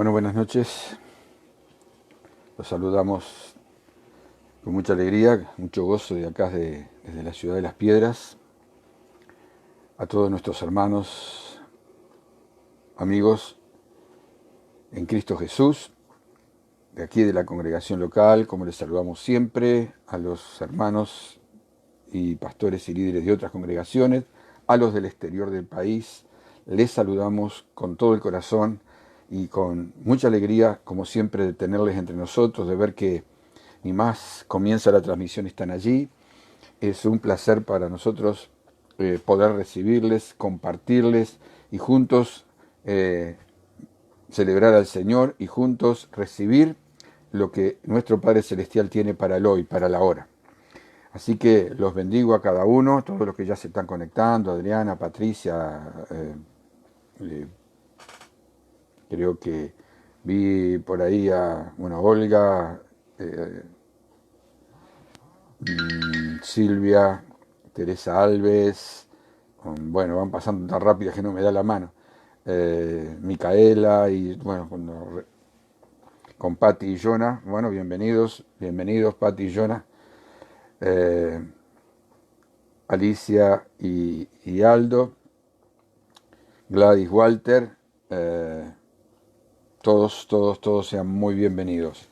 Bueno, buenas noches. Los saludamos con mucha alegría, mucho gozo de acá, desde la ciudad de Las Piedras, a todos nuestros hermanos, amigos en Cristo Jesús, de aquí de la congregación local, como les saludamos siempre, a los hermanos y pastores y líderes de otras congregaciones, a los del exterior del país. Les saludamos con todo el corazón y con mucha alegría, como siempre, de tenerles entre nosotros, de ver que ni más comienza la transmisión, están allí. Es un placer para nosotros poder recibirles, compartirles y juntos celebrar al Señor y juntos recibir lo que nuestro Padre Celestial tiene para el hoy, para la hora. Así que los bendigo a cada uno, todos los que ya se están conectando, Adriana, Patricia, creo que vi por ahí a, Olga, Silvia, Teresa Alves, van pasando tan rápido que no me da la mano, Micaela y con Patti y Jonah, bienvenidos Patti y Jonah, Alicia y Aldo, Gladys, Walter, todos sean muy bienvenidos.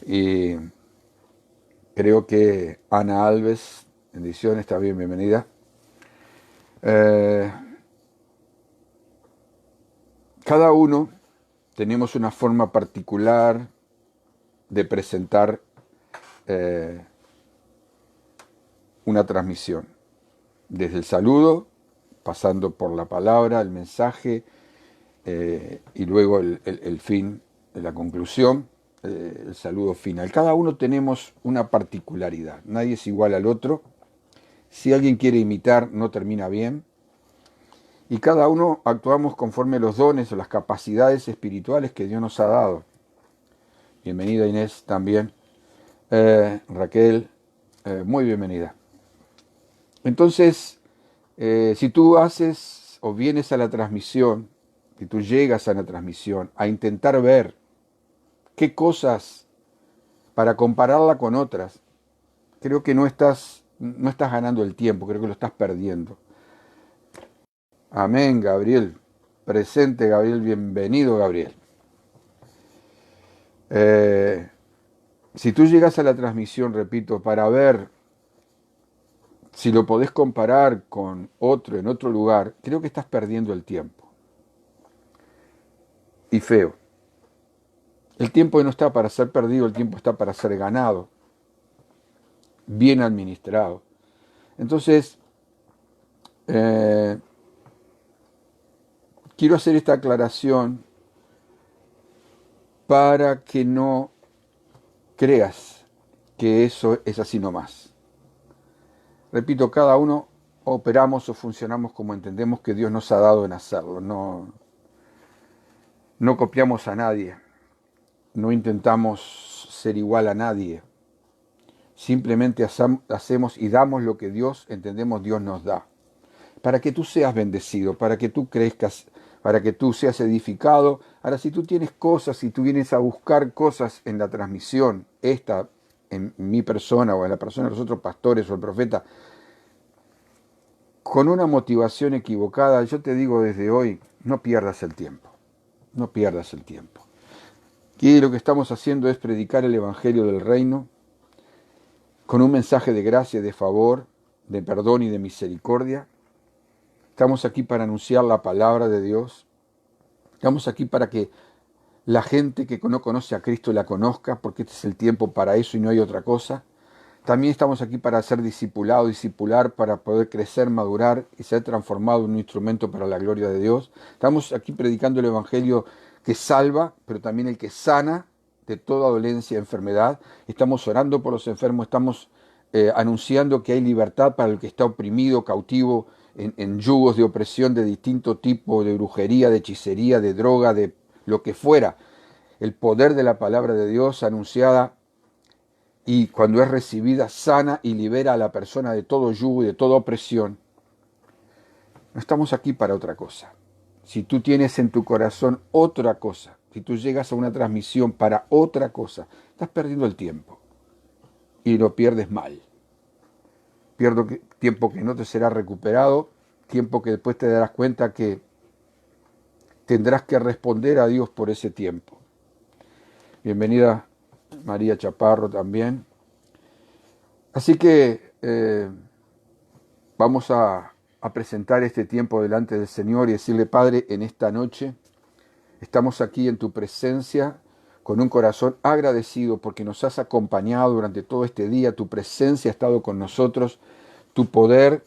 Y creo que Ana Alves, bendiciones, está bien, bienvenida. Cada uno tenemos una forma particular de presentar una transmisión, desde el saludo, pasando por la palabra, el mensaje, y luego el fin, la conclusión, el saludo final. Cada uno tenemos una particularidad, nadie es igual al otro. Si alguien quiere imitar, no termina bien. Y cada uno actuamos conforme los dones o las capacidades espirituales que Dios nos ha dado. Bienvenida Inés también. Raquel, muy bienvenida. Entonces, si tú haces o vienes a la transmisión, si tú llegas a la transmisión a intentar ver qué cosas para compararla con otras, creo que no estás ganando el tiempo, creo que lo estás perdiendo. Amén, Gabriel. Presente, Gabriel. Bienvenido, Gabriel. Si tú llegas a la transmisión, repito, para ver si lo podés comparar con otro en otro lugar, creo que estás perdiendo el tiempo. Y feo. El tiempo no está para ser perdido, el tiempo está para ser ganado, bien administrado. Entonces, quiero hacer esta aclaración para que no creas que eso es así nomás. Repito, cada uno operamos o funcionamos como entendemos que Dios nos ha dado en hacerlo. No copiamos a nadie, no intentamos ser igual a nadie. Simplemente hacemos y damos lo que Dios, entendemos, Dios nos da. Para que tú seas bendecido, para que tú crezcas, para que tú seas edificado. Ahora, si tú tienes cosas, si tú vienes a buscar cosas en la transmisión, en mi persona o en la persona de los otros pastores o el profeta, con una motivación equivocada, yo te digo desde hoy, no pierdas el tiempo. No pierdas el tiempo. Aquí lo que estamos haciendo es predicar el Evangelio del Reino con un mensaje de gracia, de favor, de perdón y de misericordia. Estamos aquí para anunciar la palabra de Dios. Estamos aquí para que la gente que no conoce a Cristo la conozca, porque este es el tiempo para eso y no hay otra cosa. También estamos aquí para ser discipular, para poder crecer, madurar y ser transformado en un instrumento para la gloria de Dios. Estamos aquí predicando el Evangelio que salva, pero también el que sana de toda dolencia y enfermedad. Estamos orando por los enfermos, estamos anunciando que hay libertad para el que está oprimido, cautivo, en yugos de opresión de distinto tipo, de brujería, de hechicería, de droga, de lo que fuera. El poder de la palabra de Dios anunciada, y cuando es recibida, sana y libera a la persona de todo yugo y de toda opresión. No estamos aquí para otra cosa. Si tú tienes en tu corazón otra cosa, si tú llegas a una transmisión para otra cosa, estás perdiendo el tiempo y lo pierdes mal. Pierdo tiempo que no te será recuperado, tiempo que después te darás cuenta que tendrás que responder a Dios por ese tiempo. Bienvenida María Chaparro también. Así que vamos a presentar este tiempo delante del Señor y decirle: Padre, en esta noche estamos aquí en tu presencia con un corazón agradecido porque nos has acompañado durante todo este día, tu presencia ha estado con nosotros, tu poder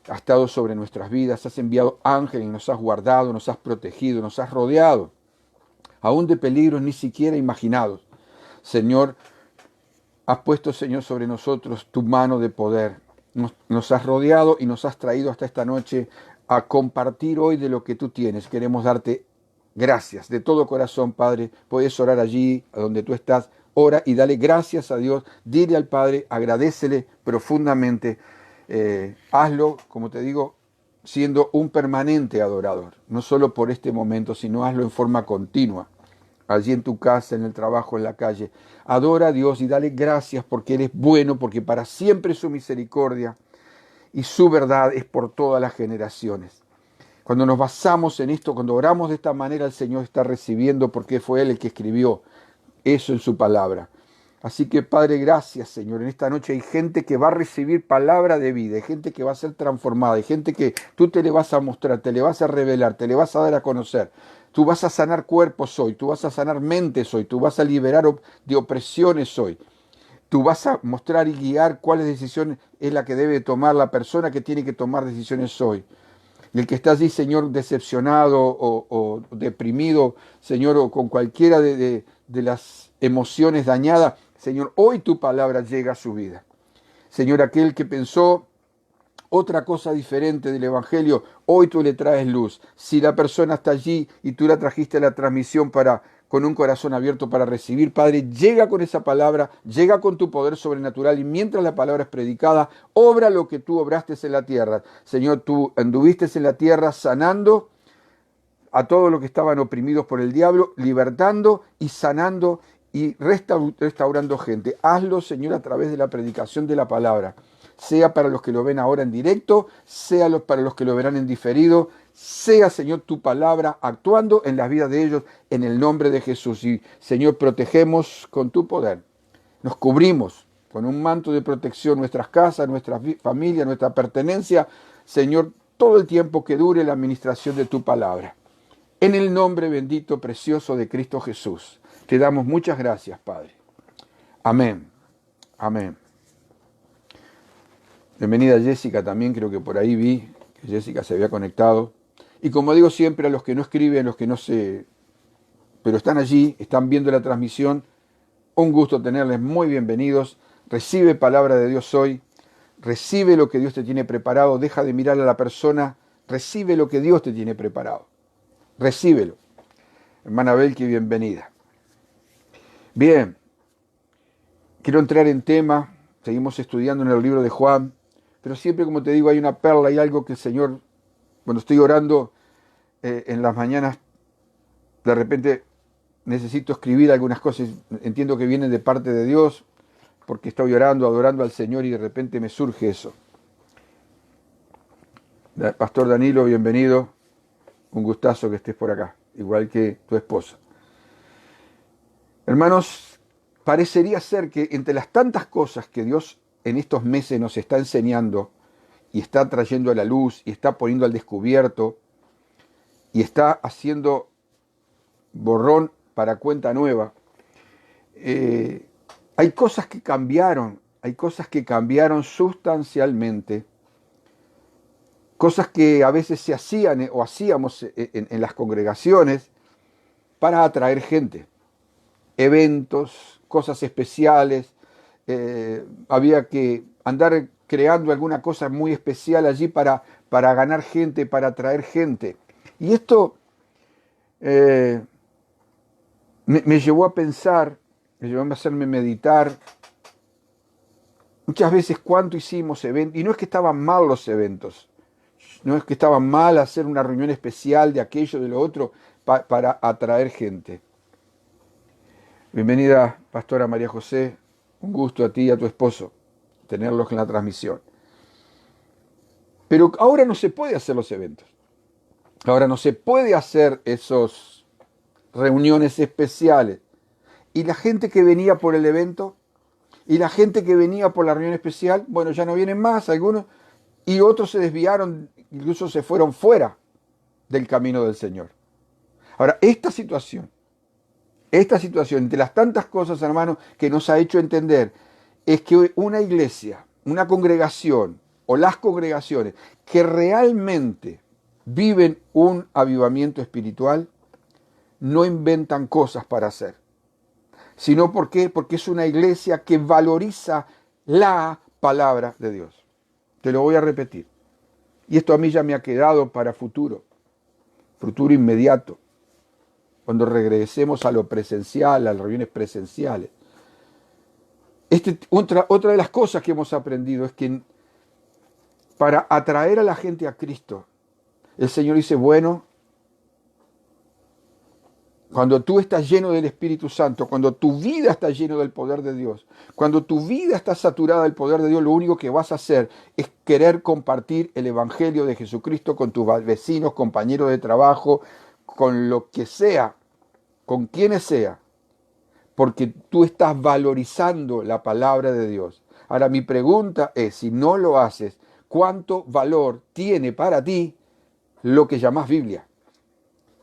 ha estado sobre nuestras vidas, has enviado ángeles y nos has guardado, nos has protegido, nos has rodeado, aún de peligros ni siquiera imaginados. Señor, has puesto, Señor, sobre nosotros tu mano de poder. Nos has rodeado y nos has traído hasta esta noche a compartir hoy de lo que tú tienes. Queremos darte gracias de todo corazón, Padre. Puedes orar allí, a donde tú estás. Ora y dale gracias a Dios. Dile al Padre, agradécele profundamente. Hazlo, como te digo, siendo un permanente adorador. No solo por este momento, sino hazlo en forma continua. Allí en tu casa, en el trabajo, en la calle. Adora a Dios y dale gracias porque Él es bueno, porque para siempre es su misericordia y su verdad es por todas las generaciones. Cuando nos basamos en esto, cuando oramos de esta manera, el Señor está recibiendo porque fue Él el que escribió eso en su palabra. Así que, Padre, gracias, Señor. En esta noche hay gente que va a recibir palabra de vida, hay gente que va a ser transformada, hay gente que tú te le vas a mostrar, te le vas a revelar, te le vas a dar a conocer. Tú vas a sanar cuerpos hoy, tú vas a sanar mentes hoy, tú vas a liberar de opresiones hoy. Tú vas a mostrar y guiar cuáles decisiones es la que debe tomar la persona que tiene que tomar decisiones hoy. Y el que está allí, Señor, decepcionado o deprimido, Señor, o con cualquiera de las emociones dañadas, Señor, hoy tu palabra llega a su vida. Señor, aquel que pensó otra cosa diferente del Evangelio, hoy tú le traes luz. Si la persona está allí y tú la trajiste a la transmisión con un corazón abierto para recibir, Padre, llega con esa palabra, llega con tu poder sobrenatural y mientras la palabra es predicada, obra lo que tú obraste en la tierra. Señor, tú anduviste en la tierra sanando a todos los que estaban oprimidos por el diablo, libertando y sanando y restaurando gente. Hazlo, Señor, a través de la predicación de la palabra. Sea para los que lo ven ahora en directo, sea para los que lo verán en diferido, sea, Señor, tu palabra actuando en las vidas de ellos, en el nombre de Jesús. Y, Señor, protegemos con tu poder. Nos cubrimos con un manto de protección nuestras casas, nuestra familia, nuestra pertenencia, Señor, todo el tiempo que dure la administración de tu palabra. En el nombre bendito, precioso de Cristo Jesús, te damos muchas gracias, Padre. Amén. Amén. Bienvenida Jessica también, creo que por ahí vi que Jessica se había conectado. Y como digo siempre, a los que no escriben, los que no se... pero están allí, están viendo la transmisión, un gusto tenerles, muy bienvenidos. Recibe palabra de Dios hoy, recibe lo que Dios te tiene preparado, deja de mirar a la persona, recibe lo que Dios te tiene preparado. Recíbelo. Hermana Belki, bienvenida. Bien, quiero entrar en tema, seguimos estudiando en el libro de Juan, pero siempre, como te digo, hay una perla, hay algo que el Señor, cuando estoy orando en las mañanas, de repente necesito escribir algunas cosas, entiendo que vienen de parte de Dios, porque estoy orando, adorando al Señor y de repente me surge eso. Pastor Danilo, bienvenido, un gustazo que estés por acá, igual que tu esposa. Hermanos, parecería ser que entre las tantas cosas que Dios en estos meses nos está enseñando y está trayendo a la luz y está poniendo al descubierto y está haciendo borrón para cuenta nueva, hay cosas que cambiaron sustancialmente, cosas que a veces se hacían o hacíamos en las congregaciones para atraer gente, eventos, cosas especiales, había que andar creando alguna cosa muy especial allí para ganar gente, para atraer gente. Y esto me llevó a pensar, me llevó a hacerme meditar muchas veces cuánto hicimos eventos, y no es que estaban mal los eventos, no es que estaban mal hacer una reunión especial de aquello, de lo otro, para atraer gente. Bienvenida, Pastora María José. Un gusto a ti y a tu esposo tenerlos en la transmisión. Pero ahora no se puede hacer los eventos. Ahora no se puede hacer esas reuniones especiales. Y la gente que venía por el evento y la gente que venía por la reunión especial, bueno, ya no vienen más algunos y otros se desviaron, incluso se fueron fuera del camino del Señor. Ahora, esta situación, entre las tantas cosas, hermanos, que nos ha hecho entender, es que una iglesia, una congregación o las congregaciones que realmente viven un avivamiento espiritual, no inventan cosas para hacer, sino ¿por qué? Porque es una iglesia que valoriza la palabra de Dios. Te lo voy a repetir. Y esto a mí ya me ha quedado para futuro inmediato, cuando regresemos a lo presencial, a las reuniones presenciales. Otra de las cosas que hemos aprendido es que para atraer a la gente a Cristo, el Señor dice, bueno, cuando tú estás lleno del Espíritu Santo, cuando tu vida está llena del poder de Dios, cuando tu vida está saturada del poder de Dios, lo único que vas a hacer es querer compartir el Evangelio de Jesucristo con tus vecinos, compañeros de trabajo, con lo que sea, con quienes sea, porque tú estás valorizando la palabra de Dios. Ahora mi pregunta es, si no lo haces, ¿cuánto valor tiene para ti lo que llamás Biblia?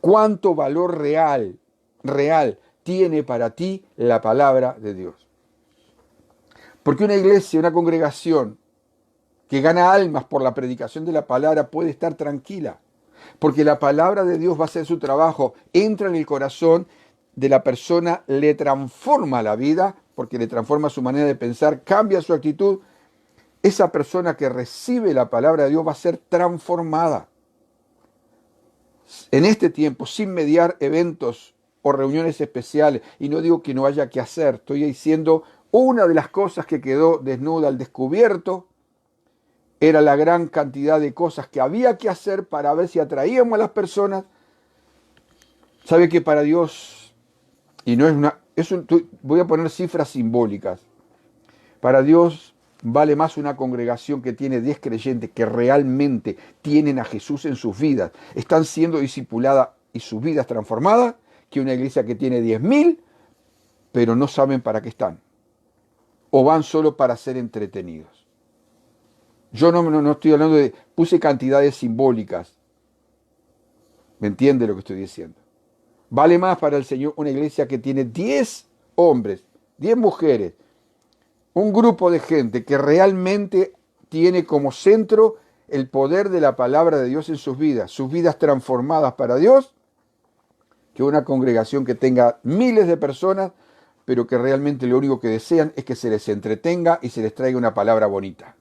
¿Cuánto valor real tiene para ti la palabra de Dios? Porque una iglesia, una congregación que gana almas por la predicación de la palabra puede estar tranquila, porque la palabra de Dios va a hacer su trabajo, entra en el corazón de la persona, le transforma la vida, porque le transforma su manera de pensar, cambia su actitud. Esa persona que recibe la palabra de Dios va a ser transformada. En este tiempo, sin mediar eventos o reuniones especiales, y no digo que no haya que hacer, estoy diciendo una de las cosas que quedó desnuda al descubierto era la gran cantidad de cosas que había que hacer para ver si atraíamos a las personas. Sabe que para Dios, y no es una, voy a poner cifras simbólicas, para Dios vale más una congregación que tiene 10 creyentes que realmente tienen a Jesús en sus vidas, están siendo discipuladas y sus vidas transformadas, que una iglesia que tiene 10.000, pero no saben para qué están. O van solo para ser entretenidos. Yo no estoy hablando de, puse cantidades simbólicas. ¿Me entiende lo que estoy diciendo? Vale más para el Señor una iglesia que tiene 10 hombres, 10 mujeres, un grupo de gente que realmente tiene como centro el poder de la palabra de Dios en sus vidas transformadas para Dios, que una congregación que tenga miles de personas, pero que realmente lo único que desean es que se les entretenga y se les traiga una palabra bonita.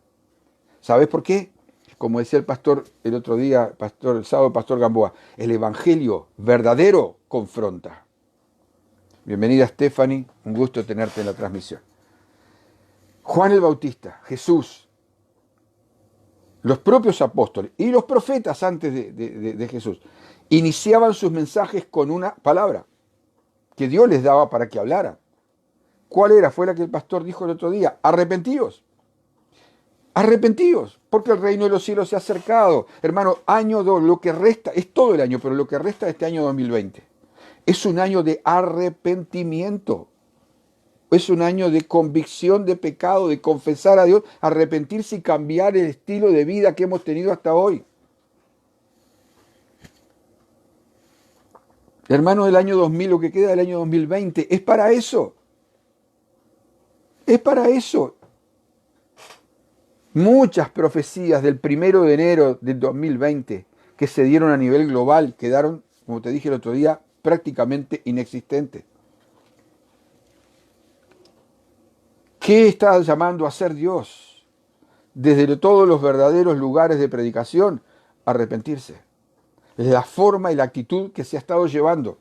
¿Sabes por qué? Como decía el pastor el otro día, el sábado, pastor Gamboa, el evangelio verdadero confronta. Bienvenida, Stephanie, un gusto tenerte en la transmisión. Juan el Bautista, Jesús, los propios apóstoles y los profetas antes de Jesús iniciaban sus mensajes con una palabra que Dios les daba para que hablaran. ¿Cuál era? Fue la que el pastor dijo el otro día: arrepentíos. Arrepentíos, porque el reino de los cielos se ha acercado. Hermano, año 2, lo que resta, es todo el año, pero lo que resta de este año 2020, es un año de arrepentimiento. Es un año de convicción de pecado, de confesar a Dios, arrepentirse y cambiar el estilo de vida que hemos tenido hasta hoy. Hermano, del año 2000, lo que queda del año 2020, es para eso. Es para eso. Muchas profecías del 1 de enero del 2020 que se dieron a nivel global quedaron, como te dije el otro día, prácticamente inexistentes. ¿Qué está llamando a hacer Dios? Desde todos los verdaderos lugares de predicación, arrepentirse. La forma y la actitud que se ha estado llevando.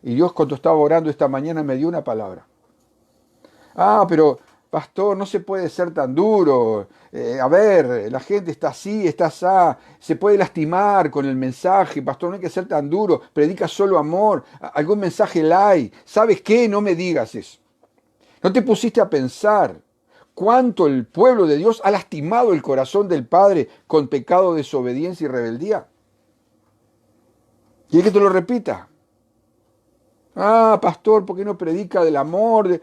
Y Dios, cuando estaba orando esta mañana, me dio una palabra. Pero pastor, no se puede ser tan duro. A ver, la gente está así, está así, se puede lastimar con el mensaje, pastor, no hay que ser tan duro, predica solo amor, algún mensaje light. ¿Sabes qué? No me digas eso. ¿No te pusiste a pensar cuánto el pueblo de Dios ha lastimado el corazón del Padre con pecado, desobediencia y rebeldía? ¿Quieres que te lo repita? Ah, pastor, ¿por qué no predica del amor?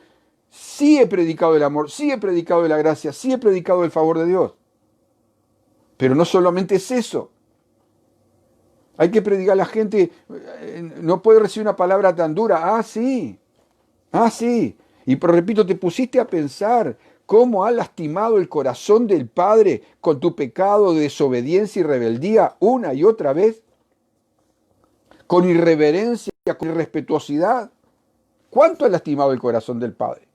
Sí he predicado del amor, sí he predicado de la gracia, sí he predicado del favor de Dios. Pero no solamente es eso. Hay que predicar a la gente, no puede recibir una palabra tan dura. Ah, sí. Ah, sí. Y pero repito, te pusiste a pensar cómo ha lastimado el corazón del Padre con tu pecado de desobediencia y rebeldía una y otra vez, con irreverencia, con irrespetuosidad. ¿Cuánto ha lastimado el corazón del Padre?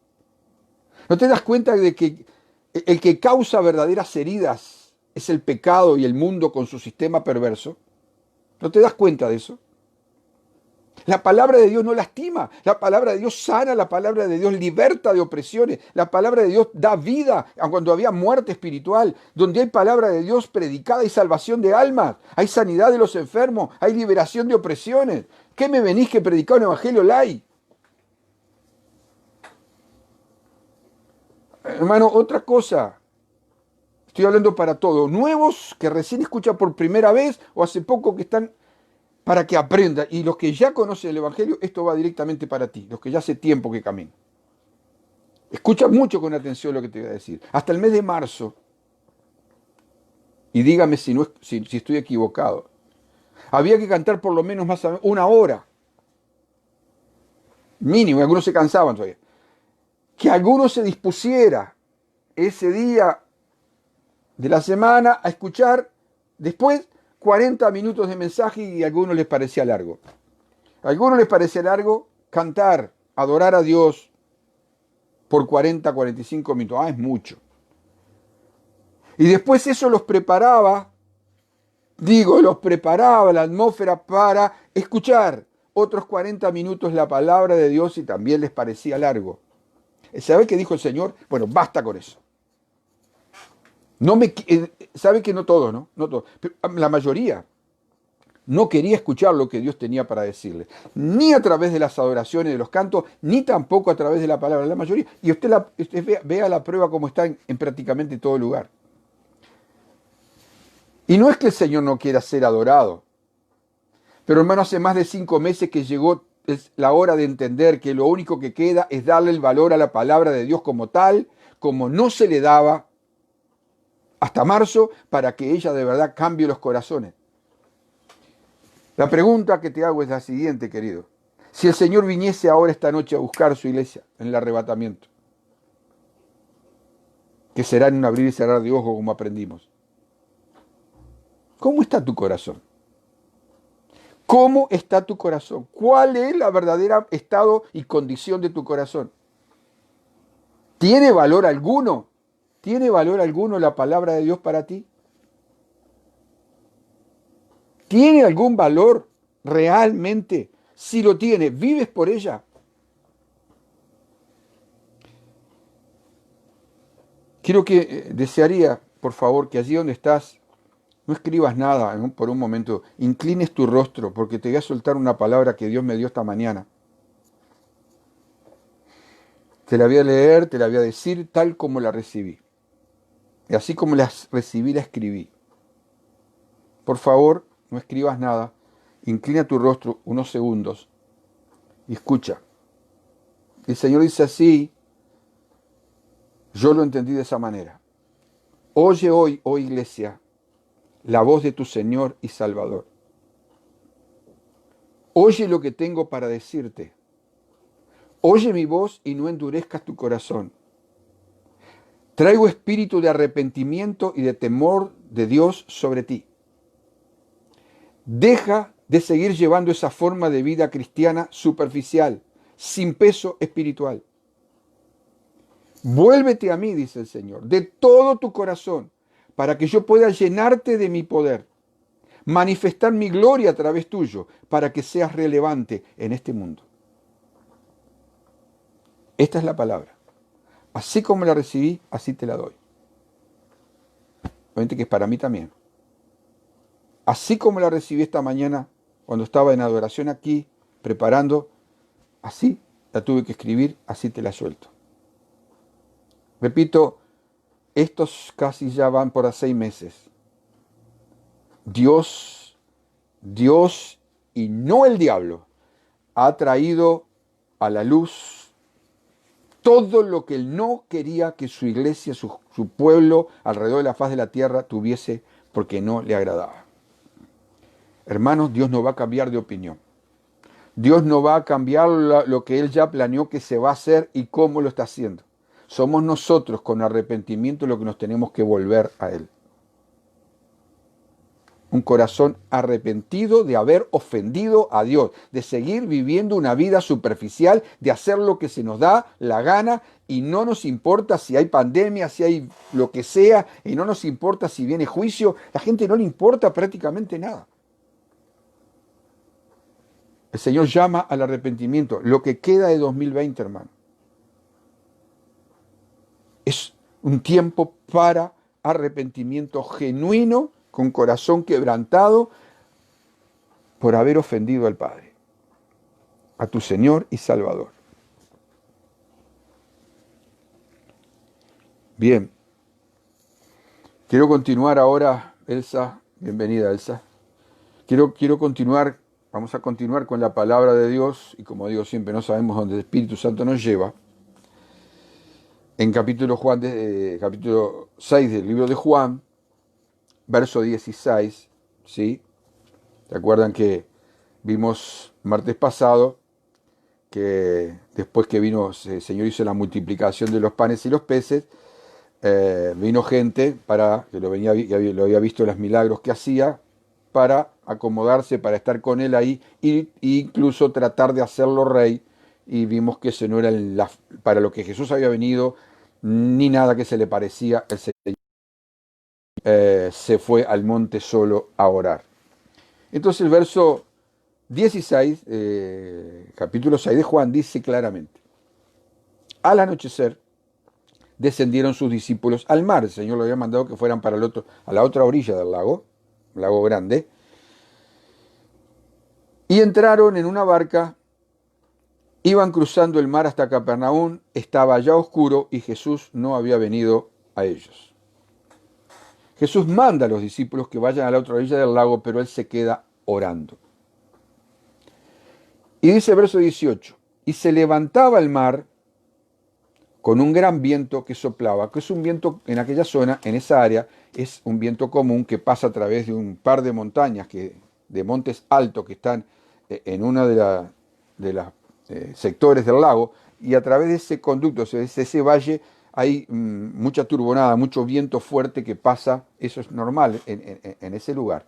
¿No te das cuenta de que el que causa verdaderas heridas es el pecado y el mundo con su sistema perverso? ¿No te das cuenta de eso? La palabra de Dios no lastima, la palabra de Dios sana, la palabra de Dios liberta de opresiones, la palabra de Dios da vida cuando había muerte espiritual. Donde hay palabra de Dios predicada hay salvación de almas, hay sanidad de los enfermos, hay liberación de opresiones. ¿Qué me venís que predicar un evangelio light? Hermano, otra cosa, estoy hablando para todos, nuevos que recién escuchan por primera vez o hace poco que están, para que aprendan. Y los que ya conocen el Evangelio, esto va directamente para ti, los que ya hace tiempo que caminan. Escucha mucho con atención lo que te voy a decir. Hasta el mes de marzo, y dígame si, no, si estoy equivocado, había que cantar por lo menos más una hora, mínimo, y algunos se cansaban todavía. Que alguno se dispusiera ese día de la semana a escuchar después 40 minutos de mensaje y a algunos les parecía largo. A algunos les parecía largo cantar, adorar a Dios por 40, 45 minutos. Ah, es mucho. Y después eso los preparaba la atmósfera para escuchar otros 40 minutos la palabra de Dios y también les parecía largo. ¿Sabe qué dijo el Señor? Bueno, basta con eso. Sabe que no todos, ¿no? No todos, pero la mayoría no quería escuchar lo que Dios tenía para decirle, ni a través de las adoraciones, de los cantos, ni tampoco a través de la palabra, la mayoría. Y usted vea la prueba como está en prácticamente todo lugar. Y no es que el Señor no quiera ser adorado, pero hermano, hace más de 5 meses que llegó la hora de entender que lo único que queda es darle el valor a la palabra de Dios como tal, como no se le daba hasta marzo, para que ella de verdad cambie los corazones. La pregunta que te hago es la siguiente, querido. Si el Señor viniese ahora esta noche a buscar su iglesia en el arrebatamiento, que será en un abrir y cerrar de ojos como aprendimos, ¿cómo está tu corazón? ¿Cómo está tu corazón? ¿Cuál es la verdadera estado y condición de tu corazón? ¿Tiene valor alguno? ¿Tiene valor alguno la palabra de Dios para ti? ¿Tiene algún valor realmente? Si lo tiene, ¿vives por ella? Quiero que desearía, por favor, que allí donde estás, no escribas nada por un momento, inclines tu rostro, porque te voy a soltar una palabra que Dios me dio esta mañana. Te la voy a leer, te la voy a decir tal como la recibí. Y así como la recibí, la escribí. Por favor, no escribas nada. Inclina tu rostro unos segundos y escucha. El Señor dice así, yo lo entendí de esa manera. Oye hoy, oh iglesia, la voz de tu Señor y Salvador. Oye lo que tengo para decirte. Oye mi voz y no endurezcas tu corazón. Traigo espíritu de arrepentimiento y de temor de Dios sobre ti. Deja de seguir llevando esa forma de vida cristiana superficial, sin peso espiritual. Vuélvete a mí, dice el Señor, de todo tu corazón, para que yo pueda llenarte de mi poder, manifestar mi gloria a través tuyo, para que seas relevante en este mundo. Esta es la palabra. Así como la recibí, así te la doy. Obviamente que es para mí también. Así como la recibí esta mañana, cuando estaba en adoración aquí, preparando, así la tuve que escribir, así te la suelto. Repito, estos casi ya van por a 6 meses. Dios y no el diablo ha traído a la luz todo lo que él no quería que su iglesia, su pueblo alrededor de la faz de la tierra tuviese porque no le agradaba. Hermanos, Dios no va a cambiar de opinión. Dios no va a cambiar lo que Él ya planeó que se va a hacer y cómo lo está haciendo. Somos nosotros con arrepentimiento lo que nos tenemos que volver a Él. Un corazón arrepentido de haber ofendido a Dios, de seguir viviendo una vida superficial, de hacer lo que se nos da la gana y no nos importa si hay pandemia, si hay lo que sea, y no nos importa si viene juicio. A la gente no le importa prácticamente nada. El Señor llama al arrepentimiento. Lo que queda de 2020, hermano, es un tiempo para arrepentimiento genuino, con corazón quebrantado, por haber ofendido al Padre, a tu Señor y Salvador. Bien, quiero continuar ahora, Elsa, bienvenida Elsa. Quiero continuar, vamos a continuar con la palabra de Dios, y como digo siempre, no sabemos dónde el Espíritu Santo nos lleva. En capítulo 6 del libro de Juan, verso 16, ¿sí? ¿Se acuerdan que vimos martes pasado que después que vino, el Señor hizo la multiplicación de los panes y los peces, vino gente para que lo había visto los milagros que hacía, para acomodarse, para estar con él ahí e incluso tratar de hacerlo rey, y vimos que ese no era para lo que Jesús había venido, ni nada que se le parecía. El Señor se fue al monte solo a orar. Entonces el verso 16, capítulo 6 de Juan, dice claramente: al anochecer descendieron sus discípulos al mar. El Señor lo había mandado que fueran para a la otra orilla del lago grande, y entraron en una barca, iban cruzando el mar hasta Capernaum, estaba ya oscuro y Jesús no había venido a ellos. Jesús manda a los discípulos que vayan a la otra orilla del lago, pero él se queda orando. Y dice el verso 18, y se levantaba el mar con un gran viento que soplaba, que es un viento en aquella zona, en esa área, es un viento común que pasa a través de un par de montañas, de montes altos que están en uno de los sectores del lago, y a través de ese conducto, ese valle, hay mucha turbonada, mucho viento fuerte que pasa. Eso es normal en ese lugar.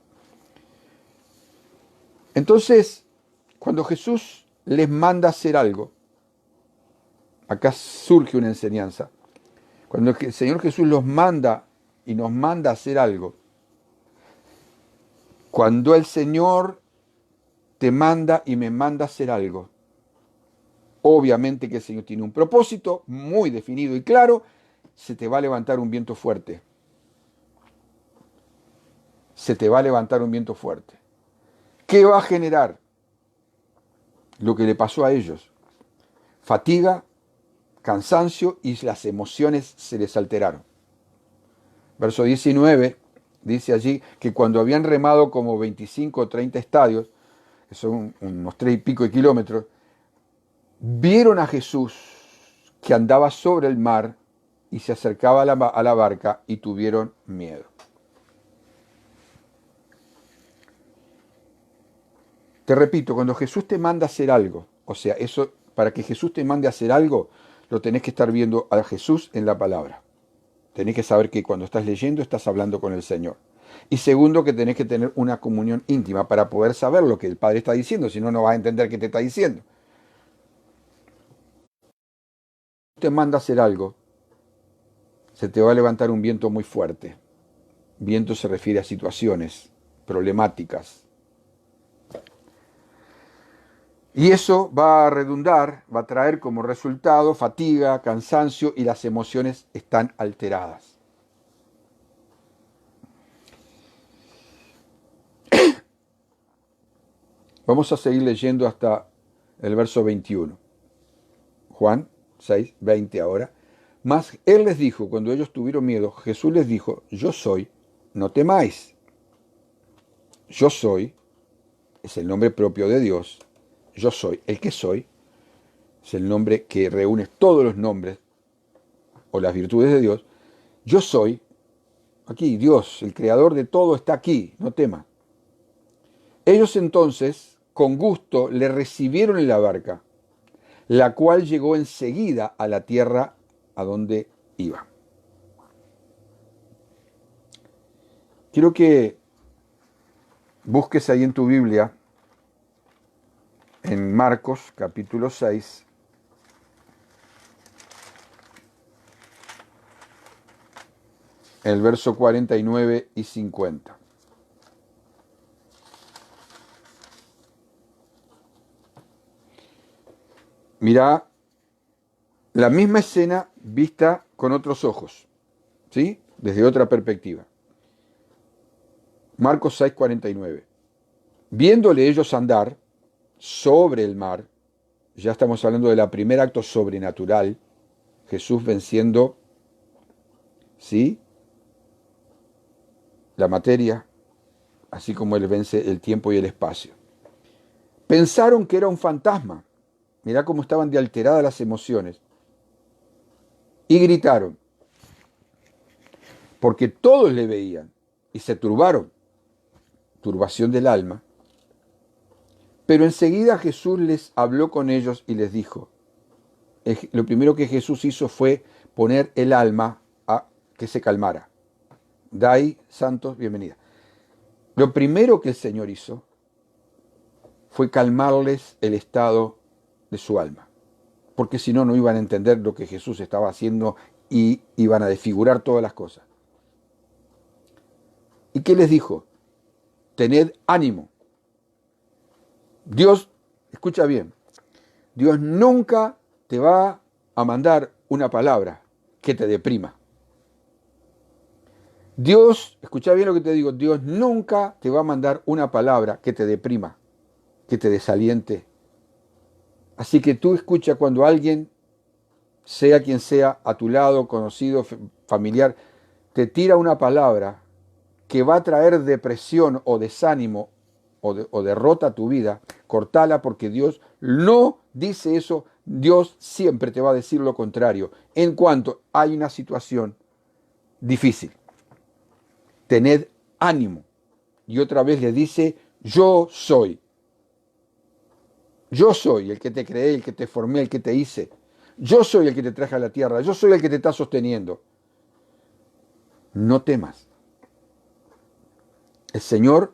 Entonces, cuando Jesús les manda hacer algo, acá surge una enseñanza. Cuando el Señor Jesús los manda y nos manda a hacer algo, cuando el Señor te manda y me manda a hacer algo, obviamente que el Señor tiene un propósito muy definido y claro, se te va a levantar un viento fuerte. Se te va a levantar un viento fuerte. ¿Qué va a generar? Lo que le pasó a ellos. Fatiga, cansancio, y las emociones se les alteraron. Verso 19 dice allí que cuando habían remado como 25 o 30 estadios, que son unos 3 y pico de kilómetros, vieron a Jesús que andaba sobre el mar y se acercaba a la barca, y tuvieron miedo. Te repito, cuando Jesús te manda a hacer algo, o sea, eso, para que Jesús te mande a hacer algo, lo tenés que estar viendo a Jesús en la palabra. Tenés que saber que cuando estás leyendo estás hablando con el Señor. Y segundo, que tenés que tener una comunión íntima para poder saber lo que el Padre está diciendo, si no, no vas a entender qué te está diciendo. Te manda a hacer algo, se te va a levantar un viento muy fuerte. Viento se refiere a situaciones problemáticas. Y eso va a redundar, va a traer como resultado fatiga, cansancio y las emociones están alteradas. Vamos a seguir leyendo hasta el verso 21. Juan 6, 20 ahora. Mas él les dijo, cuando ellos tuvieron miedo, Jesús les dijo, yo soy, no temáis. Yo soy, es el nombre propio de Dios. Yo soy, el que soy, es el nombre que reúne todos los nombres o las virtudes de Dios. Yo soy, aquí Dios, el creador de todo, está aquí, no temas. Ellos entonces, con gusto, le recibieron en la barca, la cual llegó enseguida a la tierra a donde iba. Quiero que busques ahí en tu Biblia, en Marcos capítulo 6, el verso 49 y 50. Mirá la misma escena vista con otros ojos, ¿sí? Desde otra perspectiva. Marcos 6, 49. Viéndole ellos andar sobre el mar, ya estamos hablando del primer acto sobrenatural, Jesús venciendo, ¿sí?, la materia, así como Él vence el tiempo y el espacio. Pensaron que era un fantasma. Mirá cómo estaban de alteradas las emociones. Y gritaron, porque todos le veían y se turbaron, turbación del alma. Pero enseguida Jesús les habló con ellos y les dijo, lo primero que Jesús hizo fue poner el alma a que se calmara. Dai, santos, bienvenida. Lo primero que el Señor hizo fue calmarles el estado de su alma, porque si no, no iban a entender lo que Jesús estaba haciendo y iban a desfigurar todas las cosas. ¿Y qué les dijo? Tened ánimo. Dios, escucha bien, Dios nunca te va a mandar una palabra que te deprima. Dios, escucha bien lo que te digo, Dios nunca te va a mandar una palabra que te deprima, que te desaliente. Así que tú escucha cuando alguien, sea quien sea, a tu lado, conocido, familiar, te tira una palabra que va a traer depresión o desánimo o derrota a tu vida, cortala, porque Dios no dice eso. Dios siempre te va a decir lo contrario en cuanto hay una situación difícil. Tened ánimo. Y otra vez le dice, yo soy. Yo soy el que te creé, el que te formé, el que te hice. Yo soy el que te traje a la tierra. Yo soy el que te está sosteniendo. No temas. El Señor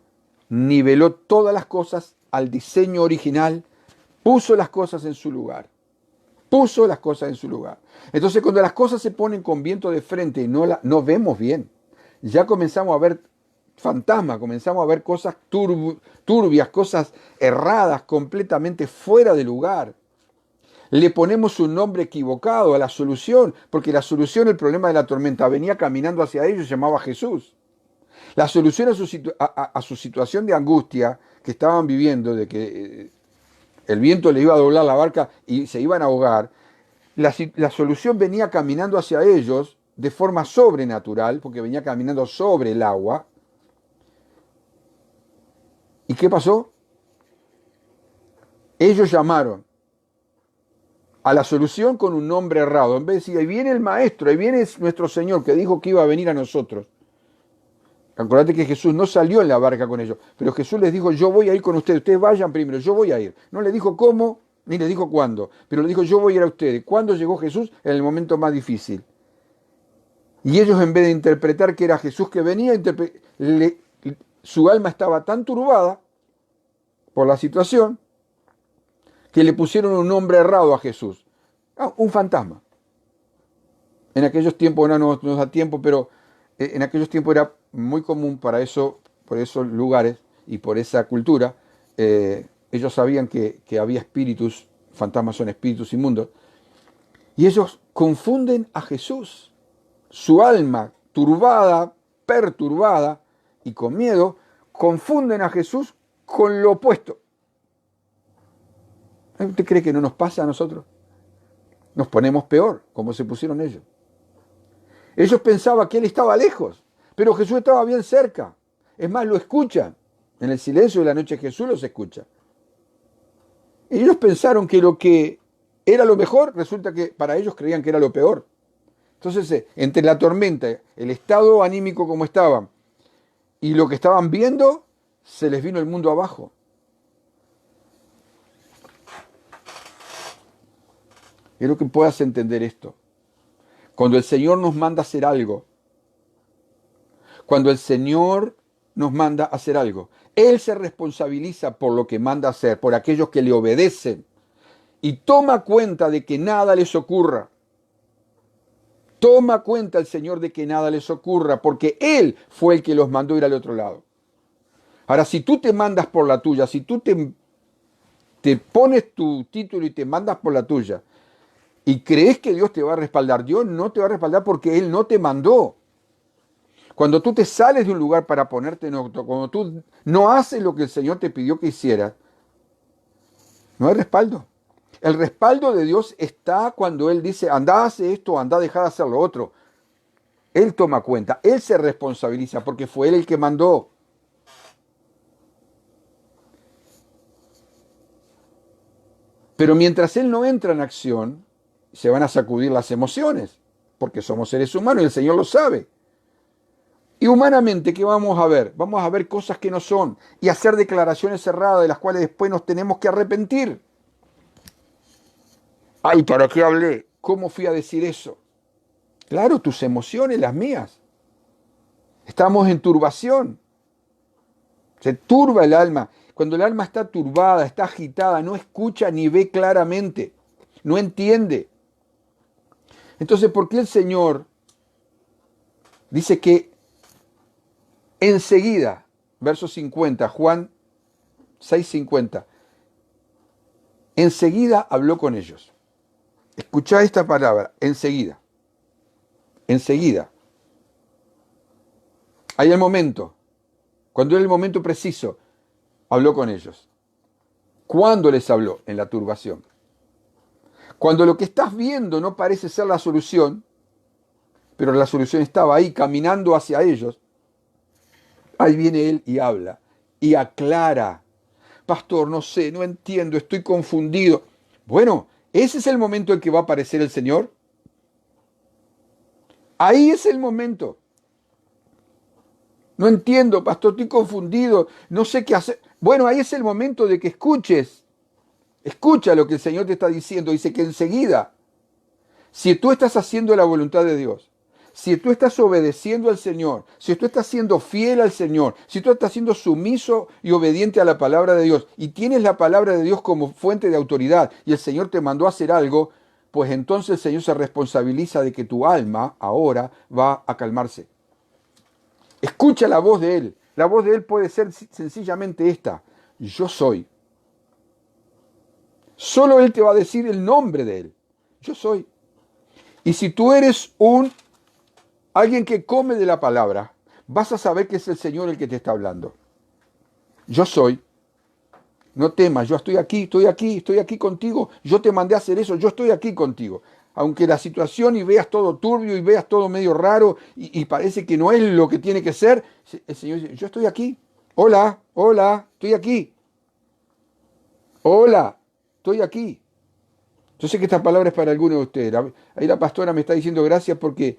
niveló todas las cosas al diseño original, puso las cosas en su lugar. Puso las cosas en su lugar. Entonces, cuando las cosas se ponen con viento de frente y no vemos bien, ya comenzamos a ver fantasmas, comenzamos a ver cosas turbias, cosas erradas, completamente fuera de lugar. Le ponemos un nombre equivocado a la solución, porque la solución, el problema de la tormenta, venía caminando hacia ellos y llamaba a Jesús. La solución a su situación de angustia que estaban viviendo, de que el viento le iba a doblar la barca y se iban a ahogar, la solución venía caminando hacia ellos de forma sobrenatural, porque venía caminando sobre el agua. ¿Y qué pasó? Ellos llamaron a la solución con un nombre errado. En vez de decir, ahí viene el maestro, ahí viene nuestro Señor que dijo que iba a venir a nosotros. Acordate que Jesús no salió en la barca con ellos, pero Jesús les dijo, yo voy a ir con ustedes vayan primero, yo voy a ir. No les dijo cómo, ni les dijo cuándo, pero les dijo, yo voy a ir a ustedes. ¿Cuándo llegó Jesús? En el momento más difícil. Y ellos, en vez de interpretar que era Jesús que venía, su alma estaba tan turbada por la situación que le pusieron un nombre errado a Jesús. Un fantasma. En aquellos tiempos, no nos da tiempo, pero en aquellos tiempos era muy común para eso, por esos lugares y por esa cultura, Ellos sabían que había espíritus, fantasmas son espíritus inmundos, y ellos confunden a Jesús, su alma turbada, perturbada y con miedo, confunden a Jesús con lo opuesto. ¿Usted cree que no nos pasa a nosotros? Nos ponemos peor, como se pusieron ellos. Ellos pensaban que Él estaba lejos, pero Jesús estaba bien cerca. Es más, lo escuchan. En el silencio de la noche Jesús los escucha. Y ellos pensaron que lo que era lo mejor, resulta que para ellos creían que era lo peor. Entonces, entre la tormenta, el estado anímico como estaban, y lo que estaban viendo, se les vino el mundo abajo. Quiero que puedas entender esto. Cuando el Señor nos manda a hacer algo, cuando el Señor nos manda a hacer algo, Él se responsabiliza por lo que manda a hacer, por aquellos que le obedecen, y toma cuenta de que nada les ocurra. Toma cuenta el Señor de que nada les ocurra, porque Él fue el que los mandó ir al otro lado. Ahora, si tú te mandas por la tuya, si tú te pones tu título y te mandas por la tuya, y crees que Dios te va a respaldar, Dios no te va a respaldar porque Él no te mandó. Cuando tú te sales de un lugar para ponerte en otro, cuando tú no haces lo que el Señor te pidió que hicieras, no hay respaldo. El respaldo de Dios está cuando Él dice, anda, hace esto, anda, deja de hacer lo otro. Él toma cuenta, Él se responsabiliza porque fue Él el que mandó. Pero mientras Él no entra en acción, se van a sacudir las emociones, porque somos seres humanos y el Señor lo sabe. Y humanamente, ¿qué vamos a ver? Vamos a ver cosas que no son y hacer declaraciones cerradas de las cuales después nos tenemos que arrepentir. Ay, ¿para qué hablé? ¿Cómo fui a decir eso? Claro, tus emociones, las mías. Estamos en turbación. Se turba el alma. Cuando el alma está turbada, está agitada, no escucha ni ve claramente, no entiende. Entonces, ¿por qué el Señor dice que enseguida, verso 50, Juan 6:50, enseguida habló con ellos? Escuchá esta palabra, enseguida. Enseguida. Hay el momento. Cuando era el momento preciso, habló con ellos. ¿Cuándo les habló? En la turbación. Cuando lo que estás viendo no parece ser la solución, pero la solución estaba ahí, caminando hacia ellos, ahí viene Él y habla, y aclara. Pastor, no sé, no entiendo, estoy confundido. Bueno, ese es el momento en que va a aparecer el Señor. Ahí es el momento. No entiendo, pastor, estoy confundido, no sé qué hacer. Bueno, ahí es el momento de que escuches. Escucha lo que el Señor te está diciendo. Dice que enseguida, si tú estás haciendo la voluntad de Dios, si tú estás obedeciendo al Señor, si tú estás siendo fiel al Señor, si tú estás siendo sumiso y obediente a la palabra de Dios y tienes la palabra de Dios como fuente de autoridad y el Señor te mandó a hacer algo, pues entonces el Señor se responsabiliza de que tu alma ahora va a calmarse. Escucha la voz de Él. La voz de Él puede ser sencillamente esta: yo soy. Solo Él te va a decir el nombre de Él. Yo soy. Y si tú eres alguien que come de la palabra, vas a saber que es el Señor el que te está hablando. Yo soy. No temas, yo estoy aquí contigo. Yo te mandé a hacer eso, yo estoy aquí contigo. Aunque la situación y veas todo turbio y veas todo medio raro y parece que no es lo que tiene que ser, el Señor dice, yo estoy aquí. Hola, estoy aquí. Hola, estoy aquí. Yo sé que esta palabra es para algunos de ustedes. Ahí la pastora me está diciendo gracias porque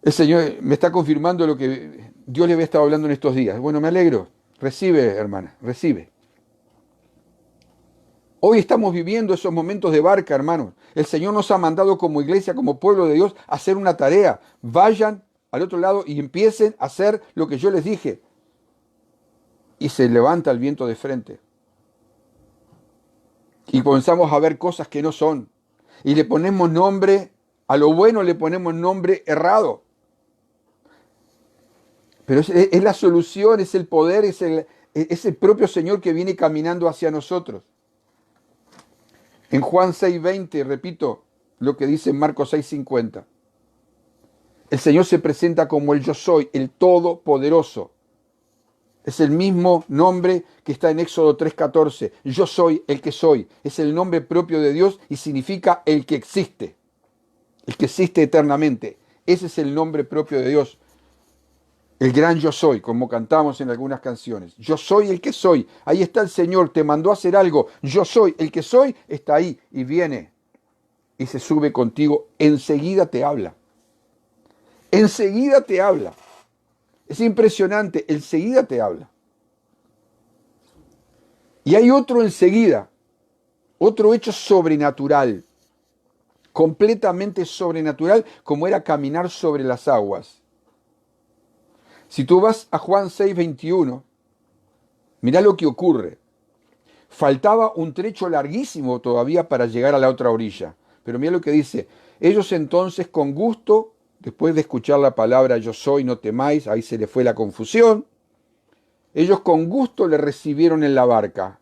el Señor me está confirmando lo que Dios le había estado hablando en estos días. Bueno, me alegro. Recibe, hermana, recibe. Hoy estamos viviendo esos momentos de barca, hermanos. El Señor nos ha mandado como iglesia, como pueblo de Dios, a hacer una tarea. Vayan al otro lado y empiecen a hacer lo que yo les dije. Y se levanta el viento de frente. Y comenzamos a ver cosas que no son. Y le ponemos nombre, a lo bueno le ponemos nombre errado. Pero es la solución, es el poder, es el propio Señor que viene caminando hacia nosotros. En Juan 6:20, repito lo que dice en Marcos 6:50. El Señor se presenta como el yo soy, el Todopoderoso. Es el mismo nombre que está en Éxodo 3:14. Yo soy el que soy. Es el nombre propio de Dios y significa el que existe eternamente. Ese es el nombre propio de Dios. El gran yo soy, como cantamos en algunas canciones. Yo soy el que soy. Ahí está el Señor, te mandó a hacer algo. Yo soy el que soy, está ahí y viene y se sube contigo. Enseguida te habla. Enseguida te habla. Es impresionante, enseguida te habla. Y hay otro enseguida, otro hecho sobrenatural, completamente sobrenatural, como era caminar sobre las aguas. Si tú vas a Juan 6:21, mirá lo que ocurre. Faltaba un trecho larguísimo todavía para llegar a la otra orilla. Pero mira lo que dice. Ellos entonces con gusto, después de escuchar la palabra yo soy, no temáis, ahí se le fue la confusión, ellos con gusto le recibieron en la barca,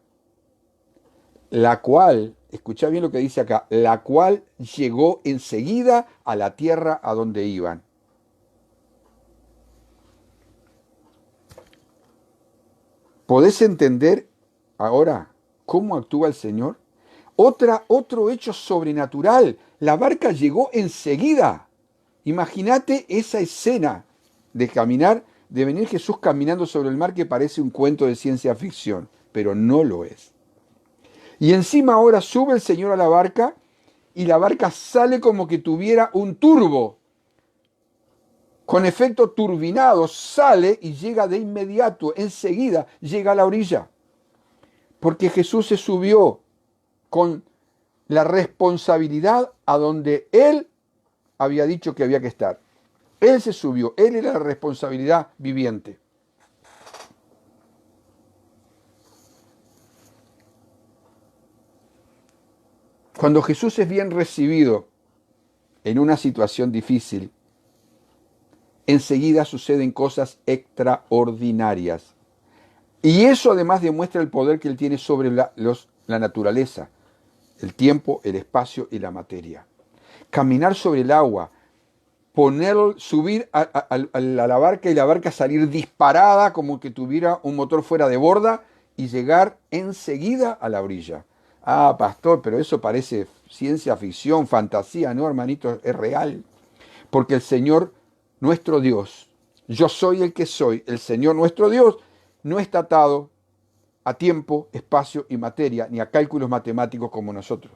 la cual, escuchá bien lo que dice acá, la cual llegó enseguida a la tierra a donde iban. ¿Podés entender ahora cómo actúa el Señor? Otro hecho sobrenatural. La barca llegó enseguida. Imagínate esa escena de caminar, de venir Jesús caminando sobre el mar que parece un cuento de ciencia ficción, pero no lo es. Y encima ahora sube el Señor a la barca y la barca sale como que tuviera un turbo. Con efecto turbinado sale y llega de inmediato, enseguida llega a la orilla. Porque Jesús se subió con la responsabilidad a donde Él había dicho que había que estar. Él se subió, Él era la responsabilidad viviente. Cuando Jesús es bien recibido en una situación difícil, enseguida suceden cosas extraordinarias. Y eso además demuestra el poder que Él tiene sobre la naturaleza, el tiempo, el espacio y la materia. Caminar sobre el agua, subir a la barca y la barca salir disparada como que tuviera un motor fuera de borda y llegar enseguida a la orilla. Ah, pastor, pero eso parece ciencia ficción, fantasía. No, hermanito, es real. Porque el Señor, nuestro Dios, yo soy el que soy, el Señor nuestro Dios, no está atado a tiempo, espacio y materia, ni a cálculos matemáticos como nosotros.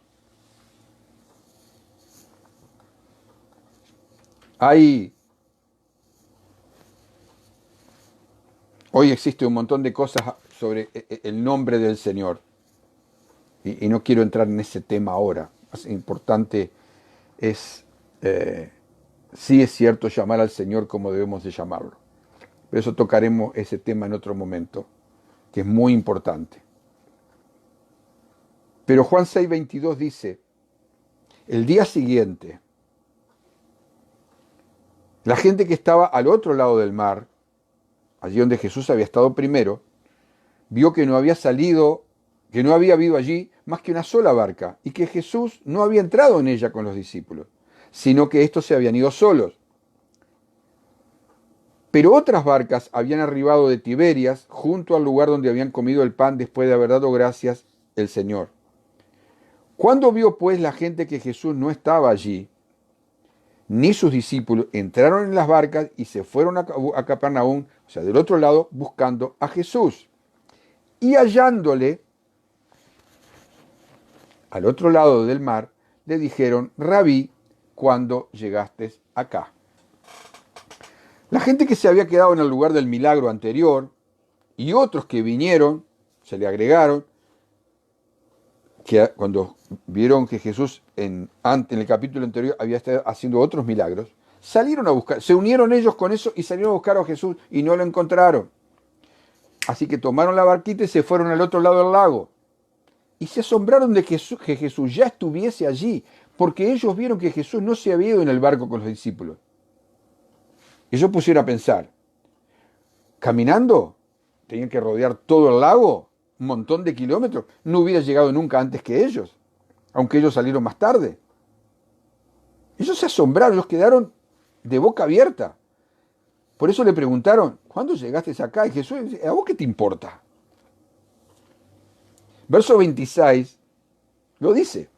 Hoy existe un montón de cosas sobre el nombre del Señor. Y no quiero entrar en ese tema ahora. Más importante es, sí es cierto, llamar al Señor como debemos de llamarlo. Pero eso tocaremos ese tema en otro momento, que es muy importante. Pero Juan 6:22 dice, el día siguiente, la gente que estaba al otro lado del mar, allí donde Jesús había estado primero, vio que no había habido allí más que una sola barca y que Jesús no había entrado en ella con los discípulos, sino que estos se habían ido solos. Pero otras barcas habían arribado de Tiberias junto al lugar donde habían comido el pan después de haber dado gracias el Señor. Cuando vio pues la gente que Jesús no estaba allí, ni sus discípulos, entraron en las barcas y se fueron a Capernaum, o sea, del otro lado, buscando a Jesús. Y hallándole al otro lado del mar, le dijeron, Rabí, ¿cuándo llegaste acá? La gente que se había quedado en el lugar del milagro anterior y otros que vinieron, se le agregaron, que cuando vieron que Jesús en el capítulo anterior había estado haciendo otros milagros, salieron a buscar, se unieron ellos con eso y salieron a buscar a Jesús y no lo encontraron. Así que tomaron la barquita y se fueron al otro lado del lago. Y se asombraron de que Jesús ya estuviese allí, porque ellos vieron que Jesús no se había ido en el barco con los discípulos. Ellos pusieron a pensar, caminando, tenían que rodear todo el lago, un montón de kilómetros, no hubiera llegado nunca antes que ellos, aunque ellos salieron más tarde. Ellos se asombraron, ellos quedaron de boca abierta. Por eso le preguntaron, ¿cuándo llegaste acá? Y Jesús dice, ¿a vos qué te importa? Verso 26 lo dice.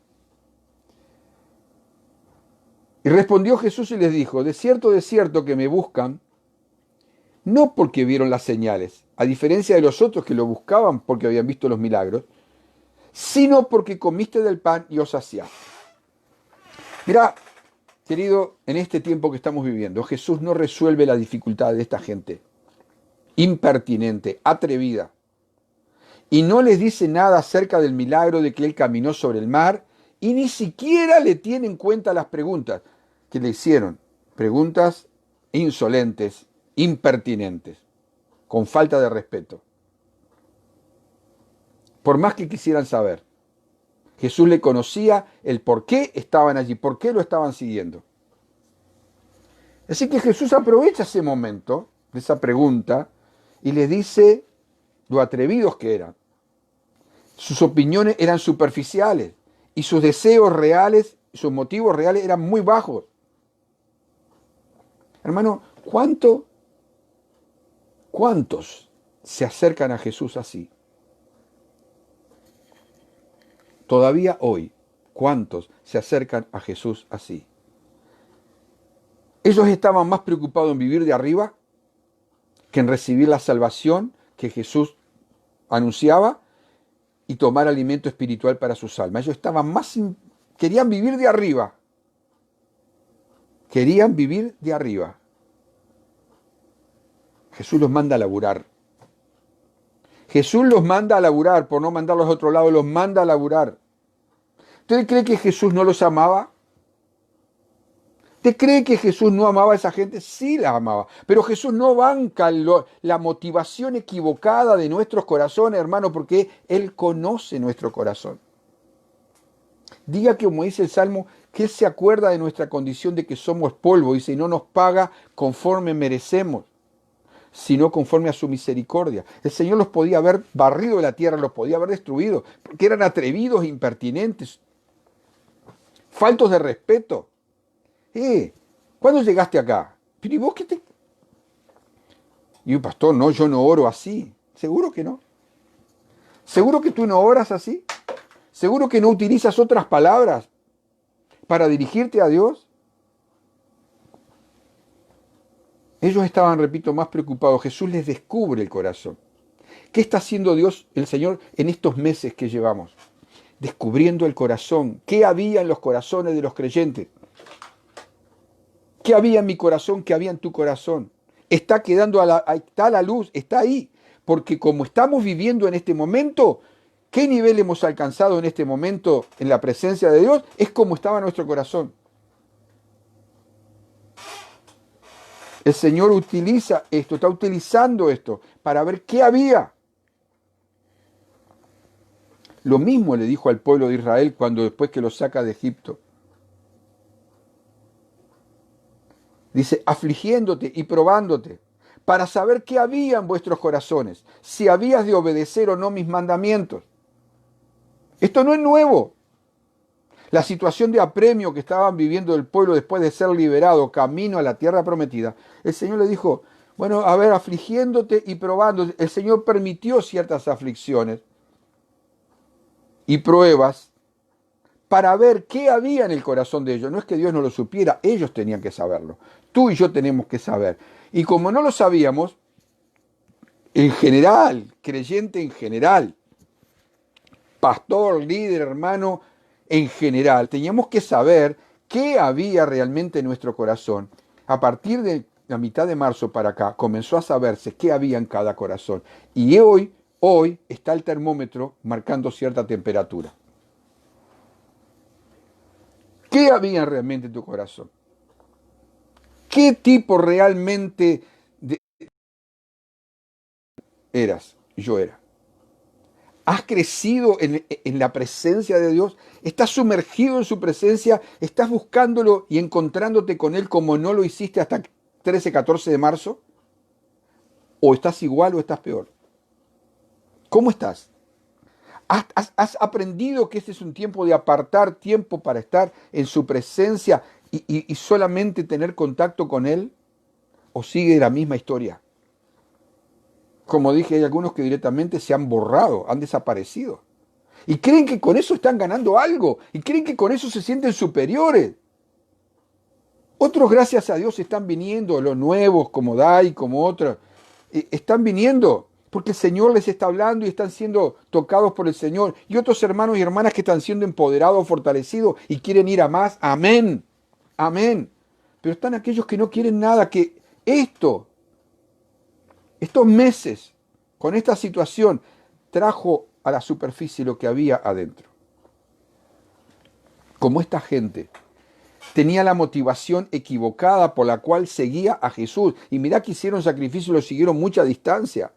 Y respondió Jesús y les dijo, de cierto que me buscan, no porque vieron las señales, a diferencia de los otros que lo buscaban porque habían visto los milagros, sino porque comiste del pan y os saciaste. Mirá, querido, en este tiempo que estamos viviendo, Jesús no resuelve la dificultad de esta gente impertinente, atrevida, y no les dice nada acerca del milagro de que él caminó sobre el mar, y ni siquiera le tiene en cuenta las preguntas que le hicieron, preguntas insolentes, impertinentes, con falta de respeto. Por más que quisieran saber, Jesús le conocía el por qué estaban allí, por qué lo estaban siguiendo. Así que Jesús aprovecha ese momento de esa pregunta y les dice lo atrevidos que eran. Sus opiniones eran superficiales y sus deseos reales, sus motivos reales eran muy bajos. Hermano, ¿cuántos se acercan a Jesús así? Todavía hoy, ¿cuántos se acercan a Jesús así? Ellos estaban más preocupados en vivir de arriba que en recibir la salvación que Jesús anunciaba y tomar alimento espiritual para sus almas. Ellos estaban querían vivir de arriba. Querían vivir de arriba. Jesús los manda a laburar. Jesús los manda a laburar, por no mandarlos a otro lado, los manda a laburar. ¿Usted cree que Jesús no los amaba? ¿Usted cree que Jesús no amaba a esa gente? Sí la amaba. Pero Jesús no banca la motivación equivocada de nuestros corazones, hermano, porque Él conoce nuestro corazón. Diga que, como dice el Salmo, que Él se acuerda de nuestra condición de que somos polvo, dice, y no nos paga conforme merecemos, sino conforme a su misericordia. El Señor los podía haber barrido de la tierra, los podía haber destruido, porque eran atrevidos, impertinentes, faltos de respeto. ¿Cuándo llegaste acá? Pero ¿y vos qué te...? Y un pastor, no, yo no oro así. ¿Seguro que no? ¿Seguro que tú no oras así? ¿Seguro que no utilizas otras palabras para dirigirte a Dios? Ellos estaban, repito, más preocupados. Jesús les descubre el corazón. ¿Qué está haciendo Dios, el Señor, en estos meses que llevamos? Descubriendo el corazón. ¿Qué había en los corazones de los creyentes? ¿Qué había en mi corazón? ¿Qué había en tu corazón? Está quedando está la luz, está ahí. Porque como estamos viviendo en este momento, ¿qué nivel hemos alcanzado en este momento en la presencia de Dios? Es como estaba nuestro corazón. El Señor utiliza esto, está utilizando esto para ver qué había. Lo mismo le dijo al pueblo de Israel cuando después que lo saca de Egipto. Dice, afligiéndote y probándote, para saber qué había en vuestros corazones, si habías de obedecer o no mis mandamientos. Esto no es nuevo. La situación de apremio que estaban viviendo el pueblo después de ser liberado camino a la tierra prometida, el Señor le dijo, bueno, a ver, afligiéndote y probándote. El Señor permitió ciertas aflicciones y pruebas para ver qué había en el corazón de ellos. No es que Dios no lo supiera, ellos tenían que saberlo. Tú y yo tenemos que saber. Y como no lo sabíamos, en general, creyente en general, pastor, líder, hermano, en general, teníamos que saber qué había realmente en nuestro corazón. A partir de la mitad de marzo para acá, comenzó a saberse qué había en cada corazón. Y hoy está el termómetro marcando cierta temperatura. ¿Qué había realmente en tu corazón? ¿Qué tipo realmente eras? Yo era. ¿Has crecido en la presencia de Dios? ¿Estás sumergido en su presencia? ¿Estás buscándolo y encontrándote con Él como no lo hiciste hasta 13, 14 de marzo? O estás igual o estás peor. ¿Cómo estás? ¿Has aprendido que este es un tiempo de apartar tiempo para estar en su presencia y solamente tener contacto con Él? ¿O sigue la misma historia? Como dije, hay algunos que directamente se han borrado, han desaparecido. Y creen que con eso están ganando algo. Y creen que con eso se sienten superiores. Otros, gracias a Dios, están viniendo, los nuevos, como Dai, como otros. Están viniendo porque el Señor les está hablando y están siendo tocados por el Señor. Y otros hermanos y hermanas que están siendo empoderados, fortalecidos y quieren ir a más. Amén. Amén. Pero están aquellos que no quieren nada, que estos meses, con esta situación, trajo a la superficie lo que había adentro. Como esta gente tenía la motivación equivocada por la cual seguía a Jesús. Y mirá que hicieron sacrificio y lo siguieron mucha distancia.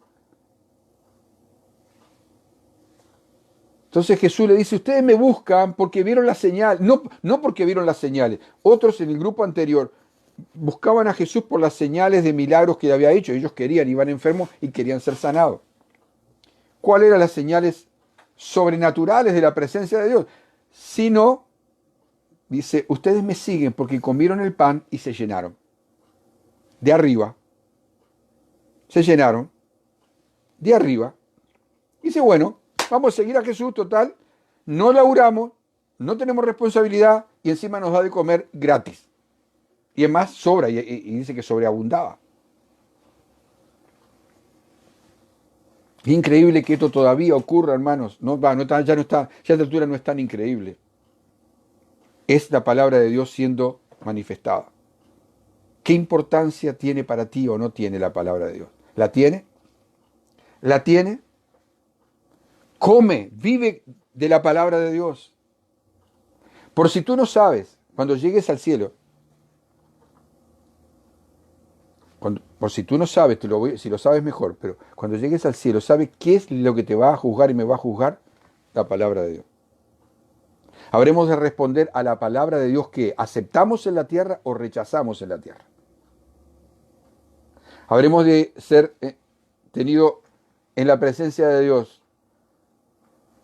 Entonces Jesús le dice, ustedes me buscan porque vieron la señal, no porque vieron las señales. Otros en el grupo anterior buscaban a Jesús por las señales de milagros que le había hecho. Ellos querían, iban enfermos y querían ser sanados. ¿Cuáles eran las señales sobrenaturales de la presencia de Dios? Sino, dice, ustedes me siguen porque comieron el pan y se llenaron. De arriba. Se llenaron. De arriba. Dice, bueno, vamos a seguir a Jesús, total. No laburamos, no tenemos responsabilidad y encima nos da de comer gratis. Y es más, sobra, y dice que sobreabundaba. Es increíble que esto todavía ocurra, hermanos. Ya a esta altura no es tan increíble. Es la palabra de Dios siendo manifestada. ¿Qué importancia tiene para ti o no tiene la palabra de Dios? ¿La tiene? ¿La tiene? Come, vive de la palabra de Dios. Por si tú no sabes, cuando llegues al cielo, por si tú no sabes, si lo sabes mejor, pero cuando llegues al cielo, ¿sabes qué es lo que te va a juzgar y me va a juzgar? La palabra de Dios. Habremos de responder a la palabra de Dios que aceptamos en la tierra o rechazamos en la tierra. Habremos de ser tenido en la presencia de Dios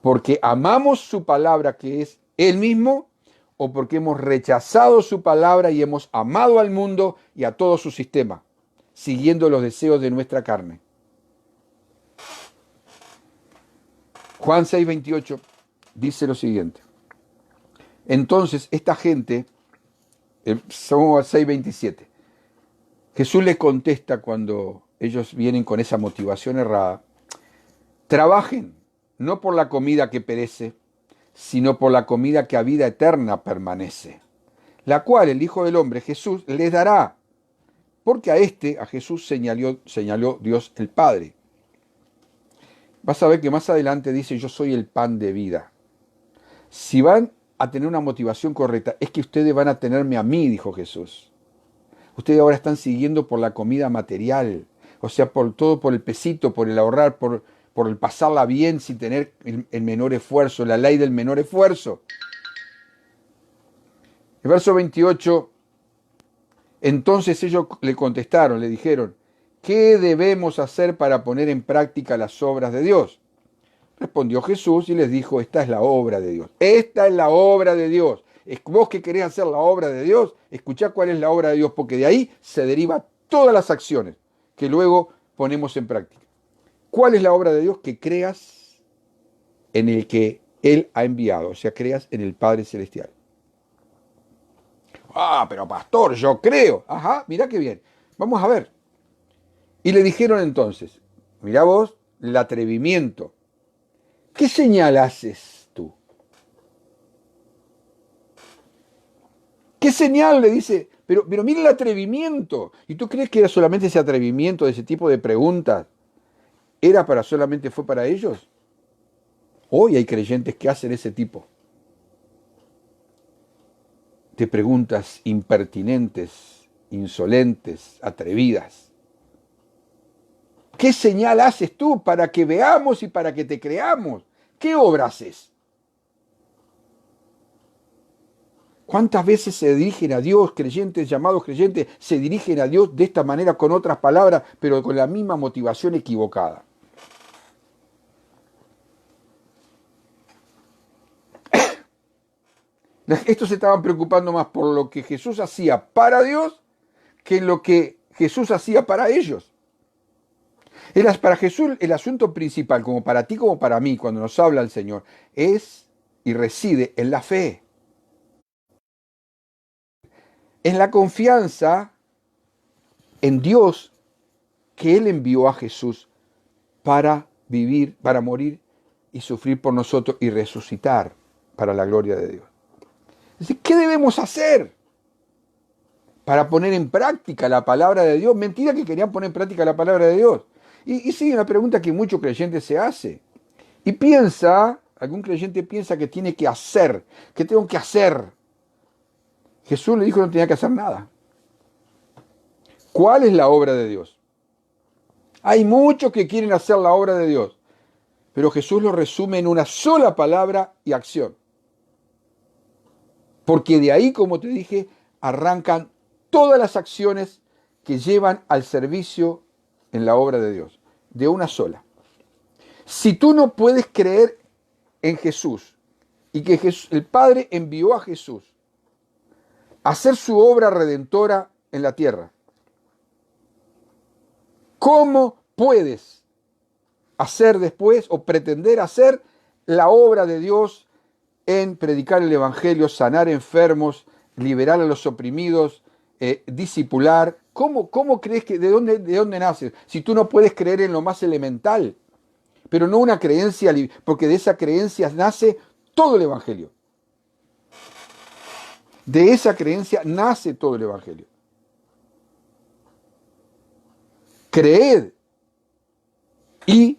porque amamos su palabra que es Él mismo o porque hemos rechazado su palabra y hemos amado al mundo y a todo su sistema, siguiendo los deseos de nuestra carne. Juan 6:28 dice lo siguiente. Entonces, esta gente, somos 6:27, Jesús les contesta cuando ellos vienen con esa motivación errada. Trabajen, no por la comida que perece, sino por la comida que a vida eterna permanece, la cual el Hijo del Hombre, Jesús, les dará, porque a Jesús señaló Dios el Padre. Vas a ver que más adelante dice, yo soy el pan de vida. Si van a tener una motivación correcta, es que ustedes van a tenerme a mí, dijo Jesús. Ustedes ahora están siguiendo por la comida material, o sea, por el pesito, por el ahorrar, por el pasarla bien sin tener el menor esfuerzo, la ley del menor esfuerzo. El verso 28, entonces ellos le contestaron, le dijeron, ¿qué debemos hacer para poner en práctica las obras de Dios? Respondió Jesús y les dijo, esta es la obra de Dios. Esta es la obra de Dios. Vos que querés hacer la obra de Dios, escuchá cuál es la obra de Dios, porque de ahí se derivan todas las acciones que luego ponemos en práctica. ¿Cuál es la obra de Dios? Que creas en el que Él ha enviado, o sea, creas en el Padre Celestial. Ah, pero pastor, yo creo. Ajá, mirá qué bien. Vamos a ver. Y le dijeron entonces, mirá vos, el atrevimiento. ¿Qué señal haces tú? ¿Qué señal le dice? Pero mira el atrevimiento. ¿Y tú crees que era solamente ese atrevimiento, de ese tipo de preguntas? ¿Fue para ellos? Hoy hay creyentes que hacen ese tipo de preguntas impertinentes, insolentes, atrevidas. ¿Qué señal haces tú para que veamos y para que te creamos? ¿Qué obra haces? ¿Cuántas veces se dirigen a Dios, creyentes, llamados creyentes, se dirigen a Dios de esta manera con otras palabras, pero con la misma motivación equivocada? Estos se estaban preocupando más por lo que Jesús hacía para Dios que en lo que Jesús hacía para ellos. Para Jesús el asunto principal, como para ti como para mí, cuando nos habla el Señor, es y reside en la fe. En la confianza en Dios que Él envió a Jesús para vivir, para morir y sufrir por nosotros y resucitar para la gloria de Dios. ¿Qué debemos hacer para poner en práctica la palabra de Dios? Mentira que querían poner en práctica la palabra de Dios. Y sí, una pregunta que muchos creyentes se hace. Y algún creyente piensa que tiene que hacer, que tengo que hacer. Jesús le dijo que no tenía que hacer nada. ¿Cuál es la obra de Dios? Hay muchos que quieren hacer la obra de Dios, pero Jesús lo resume en una sola palabra y acción. Porque de ahí, como te dije, arrancan todas las acciones que llevan al servicio en la obra de Dios. De una sola. Si tú no puedes creer en Jesús y que el Padre envió a Jesús a hacer su obra redentora en la tierra, ¿cómo puedes hacer después o pretender hacer la obra de Dios en predicar el Evangelio, sanar enfermos, liberar a los oprimidos, discipular? ¿Cómo crees que de dónde naces? Si tú no puedes creer en lo más elemental, pero no una creencia, porque de esa creencia nace todo el Evangelio. De esa creencia nace todo el Evangelio. Creed. Y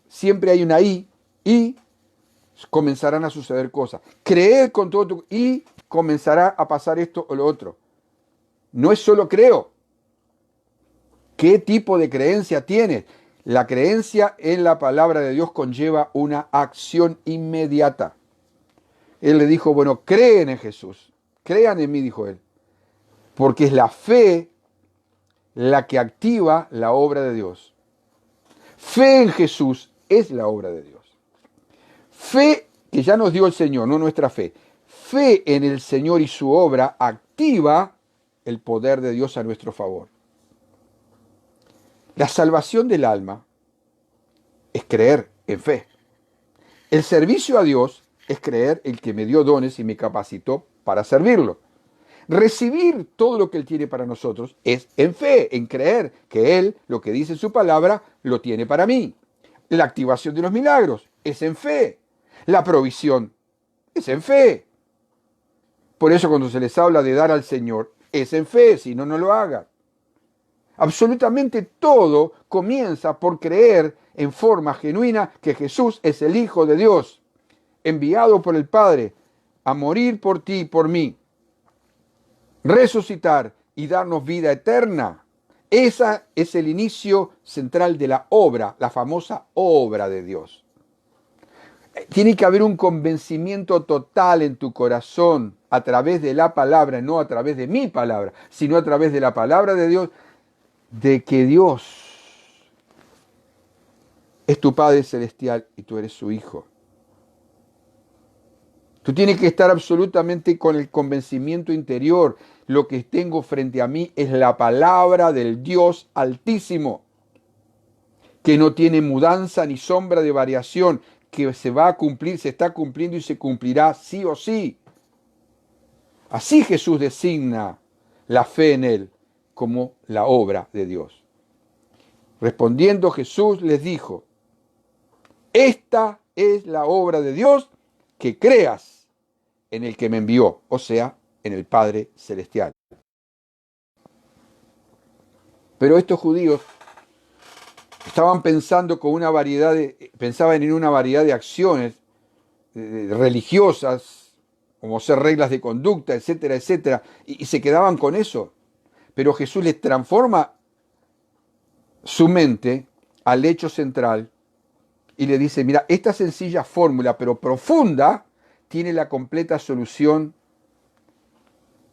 siempre hay una y comenzarán a suceder cosas. Creed con todo y comenzará a pasar esto o lo otro. No es solo creo. ¿Qué tipo de creencia tienes? La creencia en la palabra de Dios conlleva una acción inmediata. Él le dijo, bueno, creen en Jesús. Crean en mí, dijo él. Porque es la fe la que activa la obra de Dios. Fe en Jesús es la obra de Dios. Fe que ya nos dio el Señor, no nuestra fe. Fe en el Señor y su obra activa el poder de Dios a nuestro favor. La salvación del alma es creer en fe. El servicio a Dios es creer el que me dio dones y me capacitó para servirlo. Recibir todo lo que Él tiene para nosotros es en fe, en creer que Él, lo que dice en su palabra, lo tiene para mí. La activación de los milagros es en fe. La provisión es en fe. Por eso cuando se les habla de dar al Señor, es en fe, si no, no lo hagan. Absolutamente todo comienza por creer en forma genuina que Jesús es el Hijo de Dios, enviado por el Padre a morir por ti y por mí, resucitar y darnos vida eterna. Ese es el inicio central de la obra, la famosa obra de Dios. Tiene que haber un convencimiento total en tu corazón a través de la palabra, no a través de mi palabra, sino a través de la palabra de Dios, de que Dios es tu Padre Celestial y tú eres su Hijo. Tú tienes que estar absolutamente con el convencimiento interior. Lo que tengo frente a mí es la palabra del Dios Altísimo, que no tiene mudanza ni sombra de variación, que se va a cumplir, se está cumpliendo y se cumplirá sí o sí. Así Jesús designa la fe en Él como la obra de Dios. Respondiendo Jesús les dijo, esta es la obra de Dios, que creas en el que me envió, o sea, en el Padre Celestial. Pero estos judíos estaban pensando pensaban en una variedad de acciones religiosas, como ser reglas de conducta, etcétera, etcétera, y se quedaban con eso. Pero Jesús les transforma su mente al hecho central y le dice, mira, esta sencilla fórmula, pero profunda, tiene la completa solución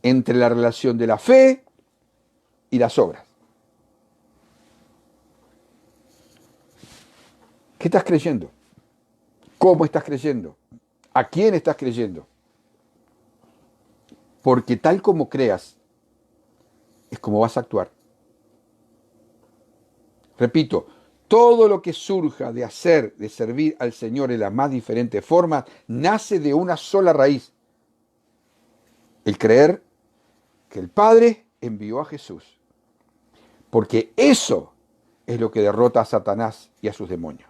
entre la relación de la fe y las obras. ¿Qué estás creyendo? ¿Cómo estás creyendo? ¿A quién estás creyendo? Porque tal como creas, es como vas a actuar. Repito, todo lo que surja de hacer, de servir al Señor en las más diferentes formas, nace de una sola raíz. El creer que el Padre envió a Jesús. Porque eso es lo que derrota a Satanás y a sus demonios.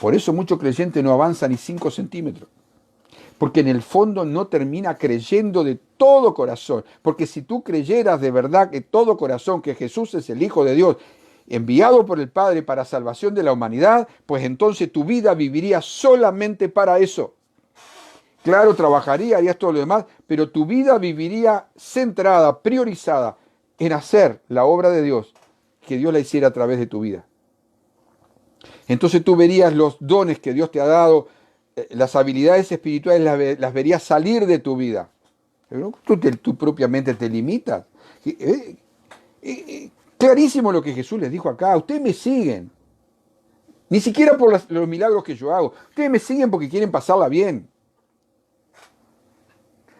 Por eso mucho creyente no avanza ni 5 centímetros. Porque en el fondo no termina creyendo de todo corazón. Porque si tú creyeras de verdad de todo corazón que Jesús es el Hijo de Dios, enviado por el Padre para salvación de la humanidad, pues entonces tu vida viviría solamente para eso. Claro, trabajaría, harías todo lo demás, pero tu vida viviría centrada, priorizada en hacer la obra de Dios, que Dios la hiciera a través de tu vida. Entonces tú verías los dones que Dios te ha dado, las habilidades espirituales las verías salir de tu vida. Pero tú propiamente te limitas. Clarísimo lo que Jesús les dijo acá. Ustedes me siguen. Ni siquiera por los milagros que yo hago. Ustedes me siguen porque quieren pasarla bien.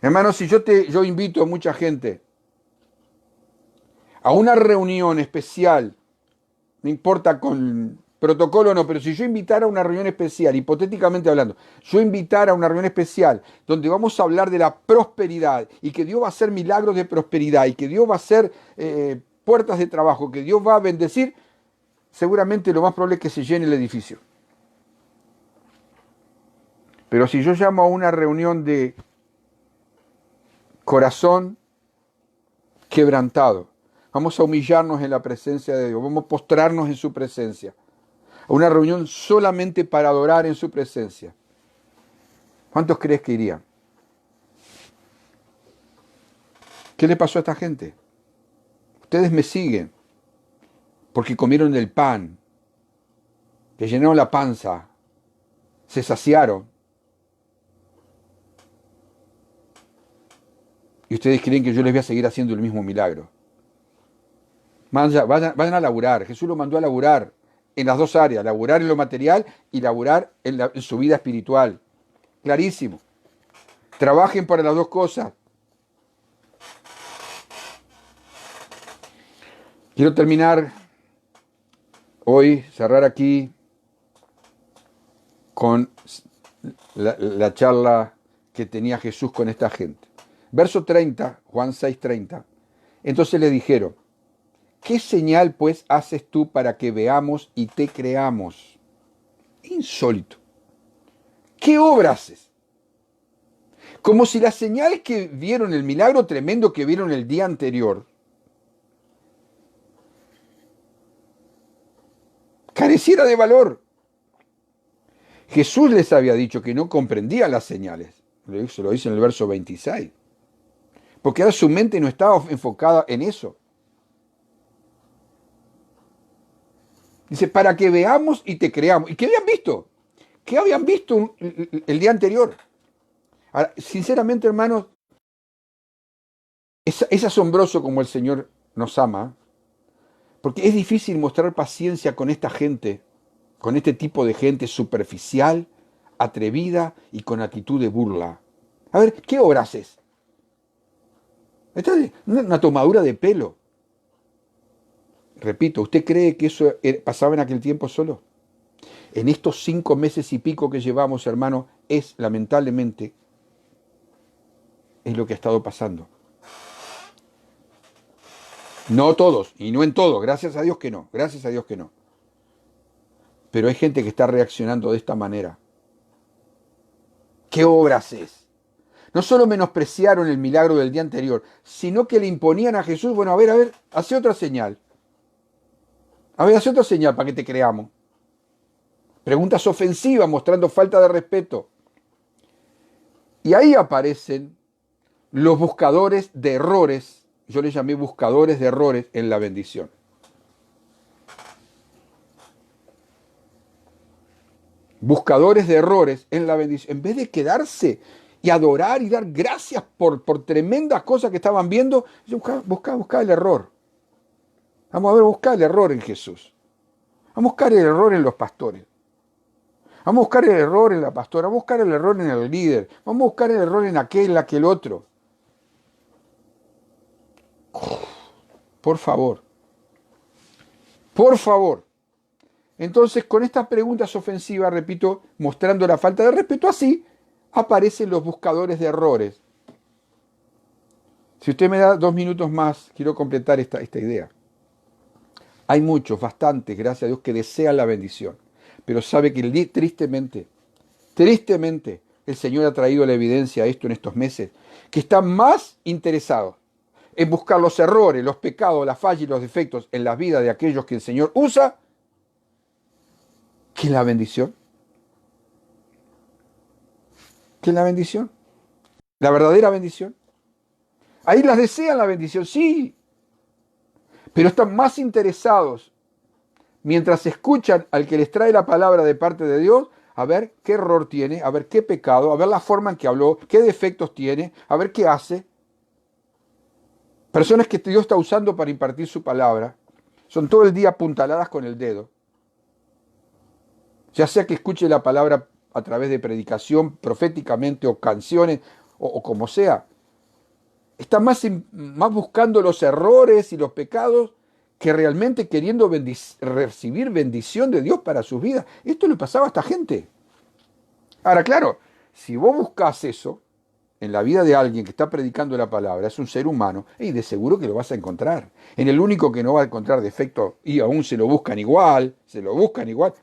Hermanos, si yo invito a mucha gente a una reunión especial, no importa con protocolo o no, pero si yo invitara a una reunión especial, hipotéticamente hablando, yo invitara a una reunión especial donde vamos a hablar de la prosperidad y que Dios va a hacer milagros de prosperidad y que Dios va a hacer puertas de trabajo, que Dios va a bendecir, seguramente lo más probable es que se llene el edificio. Pero si yo llamo a una reunión de corazón quebrantado, vamos a humillarnos en la presencia de Dios, vamos a postrarnos en su presencia, a una reunión solamente para adorar en su presencia. ¿Cuántos crees que irían? ¿Qué le pasó a esta gente? Ustedes me siguen porque comieron del pan, le llenaron la panza, se saciaron. Y ustedes creen que yo les voy a seguir haciendo el mismo milagro. Vayan a laburar. Jesús lo mandó a laburar en las dos áreas, laburar en lo material y laburar en su vida espiritual. Clarísimo. Trabajen para las dos cosas. Quiero terminar hoy, cerrar aquí con la charla que tenía Jesús con esta gente. Verso 30, Juan 6:30. Entonces le dijeron, ¿qué señal pues haces tú para que veamos y te creamos? Insólito. ¿Qué obra haces? Como si la señal que vieron, el milagro tremendo que vieron el día anterior, careciera de valor. Jesús les había dicho que no comprendían las señales. Se lo dice en el verso 26. Porque ahora su mente no estaba enfocada en eso. Dice, para que veamos y te creamos. ¿Y qué habían visto? ¿Qué habían visto el día anterior? Ahora, sinceramente, hermanos, es asombroso como el Señor nos ama, porque es difícil mostrar paciencia con esta gente, con este tipo de gente superficial, atrevida y con actitud de burla. A ver, ¿qué obra haces? Esta es una tomadura de pelo. Repito, ¿usted cree que eso pasaba en aquel tiempo solo? En estos 5 meses y pico que llevamos, hermano, lamentablemente, es lo que ha estado pasando. No todos, y no en todos, gracias a Dios que no, gracias a Dios que no. Pero hay gente que está reaccionando de esta manera. ¿Qué obra haces? No solo menospreciaron el milagro del día anterior, sino que le imponían a Jesús, bueno, a ver, hace otra señal. A ver, hace otra señal para que te creamos. Preguntas ofensivas, mostrando falta de respeto. Y ahí aparecen los buscadores de errores, yo les llamé buscadores de errores en la bendición. Buscadores de errores en la bendición. En vez de quedarse y adorar y dar gracias por tremendas cosas que estaban viendo. Buscar el error. Vamos a ver, buscar el error en Jesús. Vamos a buscar el error en los pastores. Vamos a buscar el error en la pastora. Vamos a buscar el error en el líder. Vamos a buscar el error en aquel otro. Por favor. Por favor. Entonces, con estas preguntas ofensivas, repito, mostrando la falta de respeto, así aparecen los buscadores de errores. Si usted me da 2 minutos más, quiero completar esta idea. Hay muchos, bastantes, gracias a Dios, que desean la bendición. Pero sabe que tristemente, el Señor ha traído la evidencia a esto en estos meses, que están más interesados en buscar los errores, los pecados, las fallas y los defectos en la vida de aquellos que el Señor usa, que la bendición. ¿Qué es la bendición? La verdadera bendición. Ahí las desean la bendición, sí. Pero están más interesados, mientras escuchan al que les trae la palabra de parte de Dios, a ver qué error tiene, a ver qué pecado, a ver la forma en que habló, qué defectos tiene, a ver qué hace. Personas que Dios está usando para impartir su palabra, son todo el día apuntaladas con el dedo. Ya sea que escuche la palabra a través de predicación, proféticamente, o canciones, o como sea. Está más buscando los errores y los pecados que realmente queriendo recibir bendición de Dios para sus vidas. Esto le pasaba a esta gente. Ahora, claro, si vos buscas eso en la vida de alguien que está predicando la palabra, es un ser humano, y de seguro que lo vas a encontrar. En el único que no va a encontrar defecto, y aún se lo buscan igual,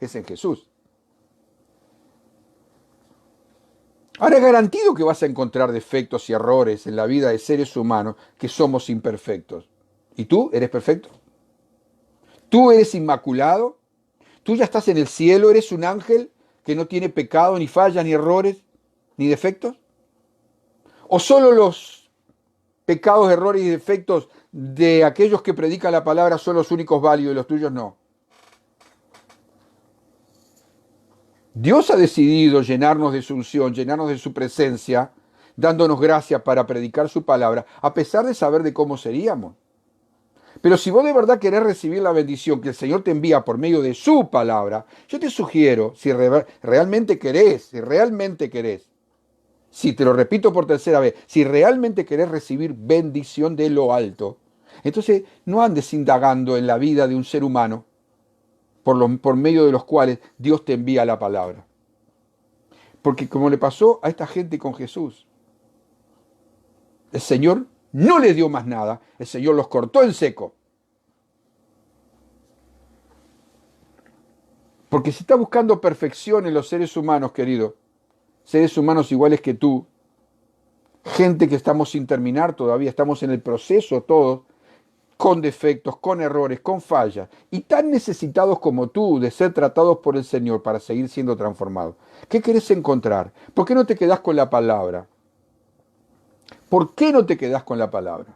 es en Jesús. Ahora es garantido que vas a encontrar defectos y errores en la vida de seres humanos que somos imperfectos. ¿Y tú eres perfecto? ¿Tú eres inmaculado? ¿Tú ya estás en el cielo? ¿Eres un ángel que no tiene pecado, ni fallas, ni errores, ni defectos? ¿O solo los pecados, errores y defectos de aquellos que predican la palabra son los únicos válidos y los tuyos no? Dios ha decidido llenarnos de su unción, llenarnos de su presencia, dándonos gracia para predicar su palabra, a pesar de saber de cómo seríamos. Pero si vos de verdad querés recibir la bendición que el Señor te envía por medio de su palabra, yo te sugiero, si realmente querés, si te lo repito por tercera vez, si realmente querés recibir bendición de lo alto, entonces no andes indagando en la vida de un ser humano, por medio de los cuales Dios te envía la palabra. Porque como le pasó a esta gente con Jesús, el Señor no les dio más nada, el Señor los cortó en seco. Porque si estás buscando perfección en los seres humanos, querido, seres humanos iguales que tú, gente que estamos sin terminar todavía, estamos en el proceso todos, con defectos, con errores, con fallas, y tan necesitados como tú de ser tratados por el Señor para seguir siendo transformados. ¿Qué querés encontrar? ¿Por qué no te quedás con la palabra? ¿Por qué no te quedás con la palabra?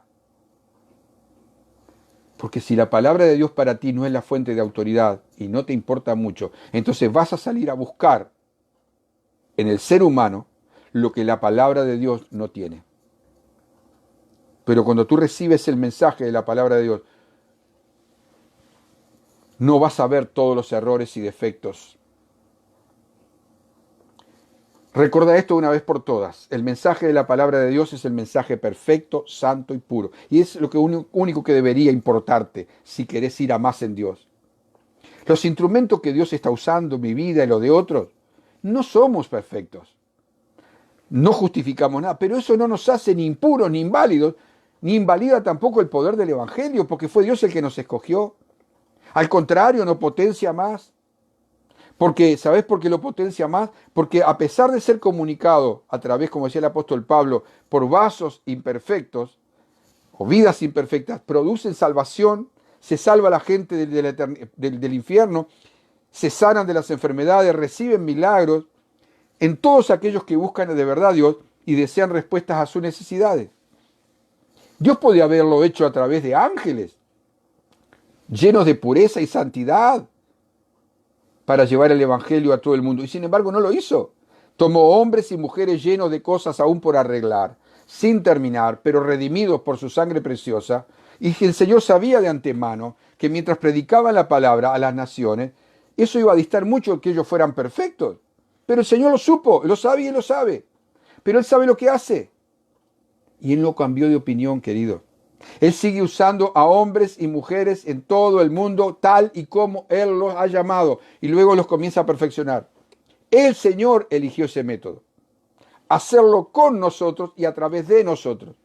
Porque si la palabra de Dios para ti no es la fuente de autoridad y no te importa mucho, entonces vas a salir a buscar en el ser humano lo que la palabra de Dios no tiene. Pero cuando tú recibes el mensaje de la palabra de Dios, no vas a ver todos los errores y defectos. Recuerda esto una vez por todas. El mensaje de la palabra de Dios es el mensaje perfecto, santo y puro. Y es lo único que debería importarte si querés ir a más en Dios. Los instrumentos que Dios está usando en mi vida y los de otros, no somos perfectos. No justificamos nada, pero eso no nos hace ni impuros ni inválidos, ni invalida tampoco el poder del Evangelio, porque fue Dios el que nos escogió. Al contrario, nos potencia más. Porque, ¿sabés por qué lo potencia más? Porque a pesar de ser comunicado a través, como decía el apóstol Pablo, por vasos imperfectos o vidas imperfectas, producen salvación, se salva a la gente del infierno, se sanan de las enfermedades, reciben milagros en todos aquellos que buscan de verdad a Dios y desean respuestas a sus necesidades. Dios podía haberlo hecho a través de ángeles, llenos de pureza y santidad, para llevar el Evangelio a todo el mundo. Y sin embargo no lo hizo. Tomó hombres y mujeres llenos de cosas aún por arreglar, sin terminar, pero redimidos por su sangre preciosa, y que el Señor sabía de antemano que mientras predicaban la palabra a las naciones, eso iba a distar mucho de que ellos fueran perfectos. Pero el Señor lo supo, lo sabe y Él lo sabe. Pero Él sabe lo que hace. Y Él no cambió de opinión, querido. Él sigue usando a hombres y mujeres en todo el mundo tal y como Él los ha llamado. Y luego los comienza a perfeccionar. El Señor eligió ese método. Hacerlo con nosotros y a través de nosotros.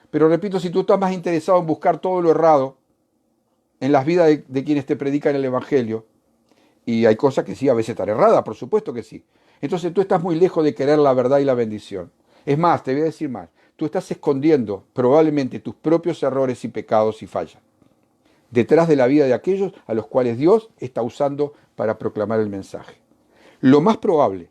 Pero repito, si tú estás más interesado en buscar todo lo errado en las vidas de quienes te predican el Evangelio, y hay cosas que sí, a veces están erradas, por supuesto que sí. Entonces tú estás muy lejos de querer la verdad y la bendición. Es más, te voy a decir más. Tú estás escondiendo probablemente tus propios errores y pecados y fallas detrás de la vida de aquellos a los cuales Dios está usando para proclamar el mensaje. Lo más probable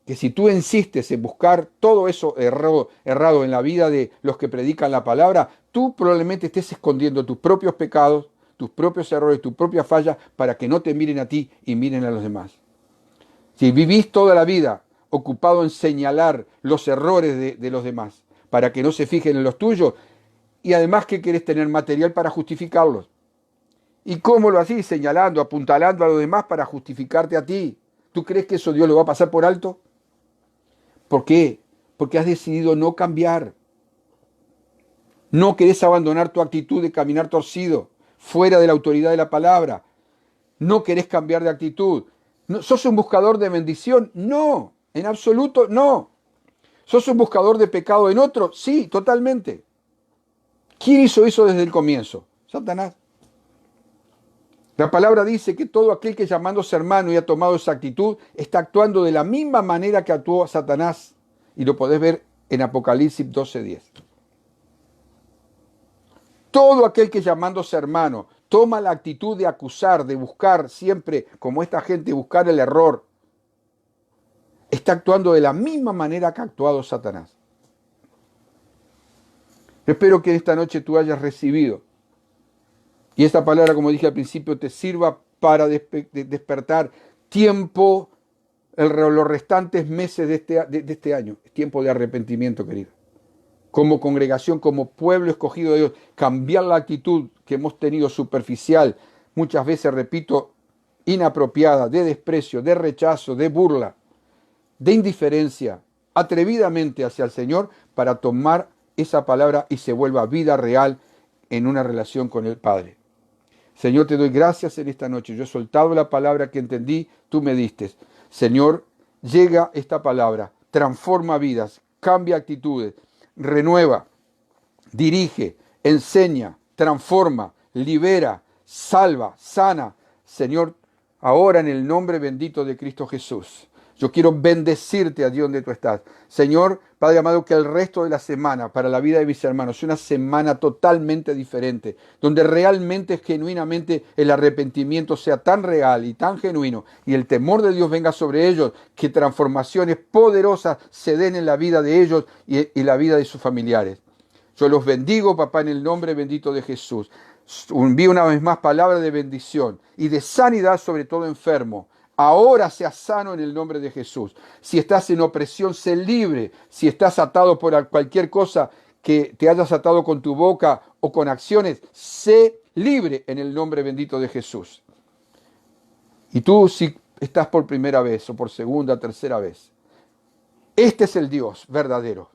que si tú insistes en buscar todo eso errado en la vida de los que predican la palabra, tú probablemente estés escondiendo tus propios pecados, tus propios errores, tus propias fallas, para que no te miren a ti y miren a los demás. Si vivís toda la vida ocupado en señalar los errores de los demás, para que no se fijen en los tuyos, y además que querés tener material para justificarlos. ¿Y cómo lo hacís? Señalando, apuntalando a los demás para justificarte a ti. ¿Tú crees que eso Dios lo va a pasar por alto? ¿Por qué? Porque has decidido no cambiar. No querés abandonar tu actitud de caminar torcido, fuera de la autoridad de la palabra. No querés cambiar de actitud. No, ¿sos un buscador de bendición? No, en absoluto no. ¿Sos un buscador de pecado en otro? Sí, totalmente. ¿Quién hizo eso desde el comienzo? Satanás. La palabra dice que todo aquel que llamándose hermano y ha tomado esa actitud está actuando de la misma manera que actuó Satanás. Y lo podés ver en Apocalipsis 12:10. Todo aquel que llamándose hermano toma la actitud de acusar, de buscar siempre, como esta gente, buscar el error, está actuando de la misma manera que ha actuado Satanás. Espero que en esta noche tú hayas recibido y esta palabra, como dije al principio, te sirva para despertar tiempo, los restantes meses de este año. Es tiempo de arrepentimiento, querido. Como congregación, como pueblo escogido de Dios, cambiar la actitud que hemos tenido superficial, muchas veces, repito, inapropiada, de desprecio, de rechazo, de burla, de indiferencia, atrevidamente hacia el Señor, para tomar esa palabra y se vuelva vida real en una relación con el Padre. Señor, te doy gracias en esta noche. Yo he soltado la palabra que entendí, tú me diste. Señor, llega esta palabra, transforma vidas, cambia actitudes, renueva, dirige, enseña, transforma, libera, salva, sana. Señor, ahora en el nombre bendito de Cristo Jesús, yo quiero bendecirte allí donde tú estás. Señor, Padre amado, que el resto de la semana para la vida de mis hermanos sea una semana totalmente diferente, donde realmente, genuinamente, el arrepentimiento sea tan real y tan genuino y el temor de Dios venga sobre ellos, que transformaciones poderosas se den en la vida de ellos y la vida de sus familiares. Yo los bendigo, papá, en el nombre bendito de Jesús. Envío una vez más palabra de bendición y de sanidad sobre todo enfermo. Ahora seas sano en el nombre de Jesús. Si estás en opresión, sé libre. Si estás atado por cualquier cosa que te hayas atado con tu boca o con acciones, sé libre en el nombre bendito de Jesús. Y tú, si estás por primera vez o por segunda, tercera vez, este es el Dios verdadero.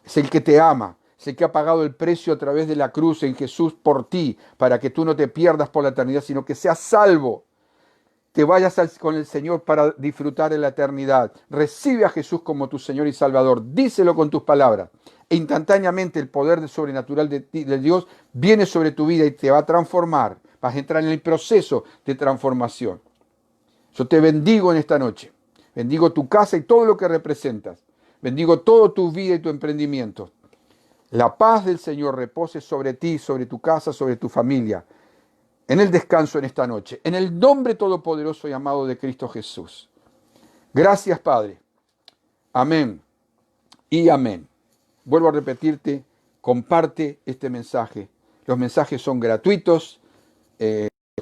Es el que te ama. Es el que ha pagado el precio a través de la cruz en Jesús por ti, para que tú no te pierdas por la eternidad, sino que seas salvo. Te vayas con el Señor para disfrutar de la eternidad. Recibe a Jesús como tu Señor y Salvador. Díselo con tus palabras. E instantáneamente el poder sobrenatural de Dios viene sobre tu vida y te va a transformar. Vas a entrar en el proceso de transformación. Yo te bendigo en esta noche. Bendigo tu casa y todo lo que representas. Bendigo todo tu vida y tu emprendimiento. La paz del Señor repose sobre ti, sobre tu casa, sobre tu familia. En el descanso en esta noche, en el nombre todopoderoso y amado de Cristo Jesús. Gracias, Padre. Amén y amén. Vuelvo a repetirte, comparte este mensaje. Los mensajes son gratuitos.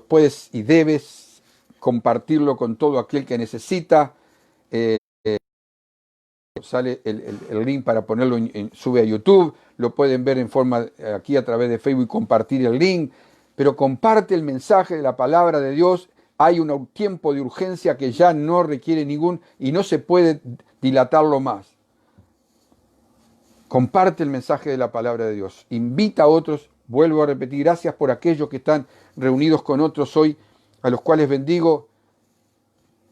Puedes y debes compartirlo con todo aquel que necesita. sale el link para ponerlo, sube a YouTube, lo pueden ver en forma aquí a través de Facebook y compartir el link, pero comparte el mensaje de la palabra de Dios. Hay un tiempo de urgencia que ya no requiere ningún y no se puede dilatarlo más. Comparte el mensaje de la palabra de Dios, invita a otros, vuelvo a repetir, gracias por aquellos que están reunidos con otros hoy, a los cuales bendigo,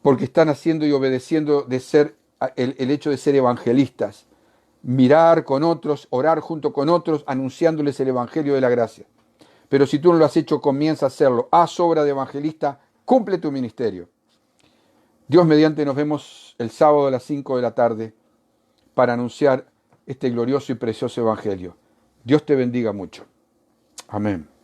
porque están haciendo y obedeciendo de ser el hecho de ser evangelistas, mirar con otros, orar junto con otros, anunciándoles el evangelio de la gracia. Pero si tú no lo has hecho, comienza a hacerlo. Haz obra de evangelista, cumple tu ministerio. Dios mediante, nos vemos el sábado a las 5 de la tarde para anunciar este glorioso y precioso evangelio. Dios te bendiga mucho. Amén.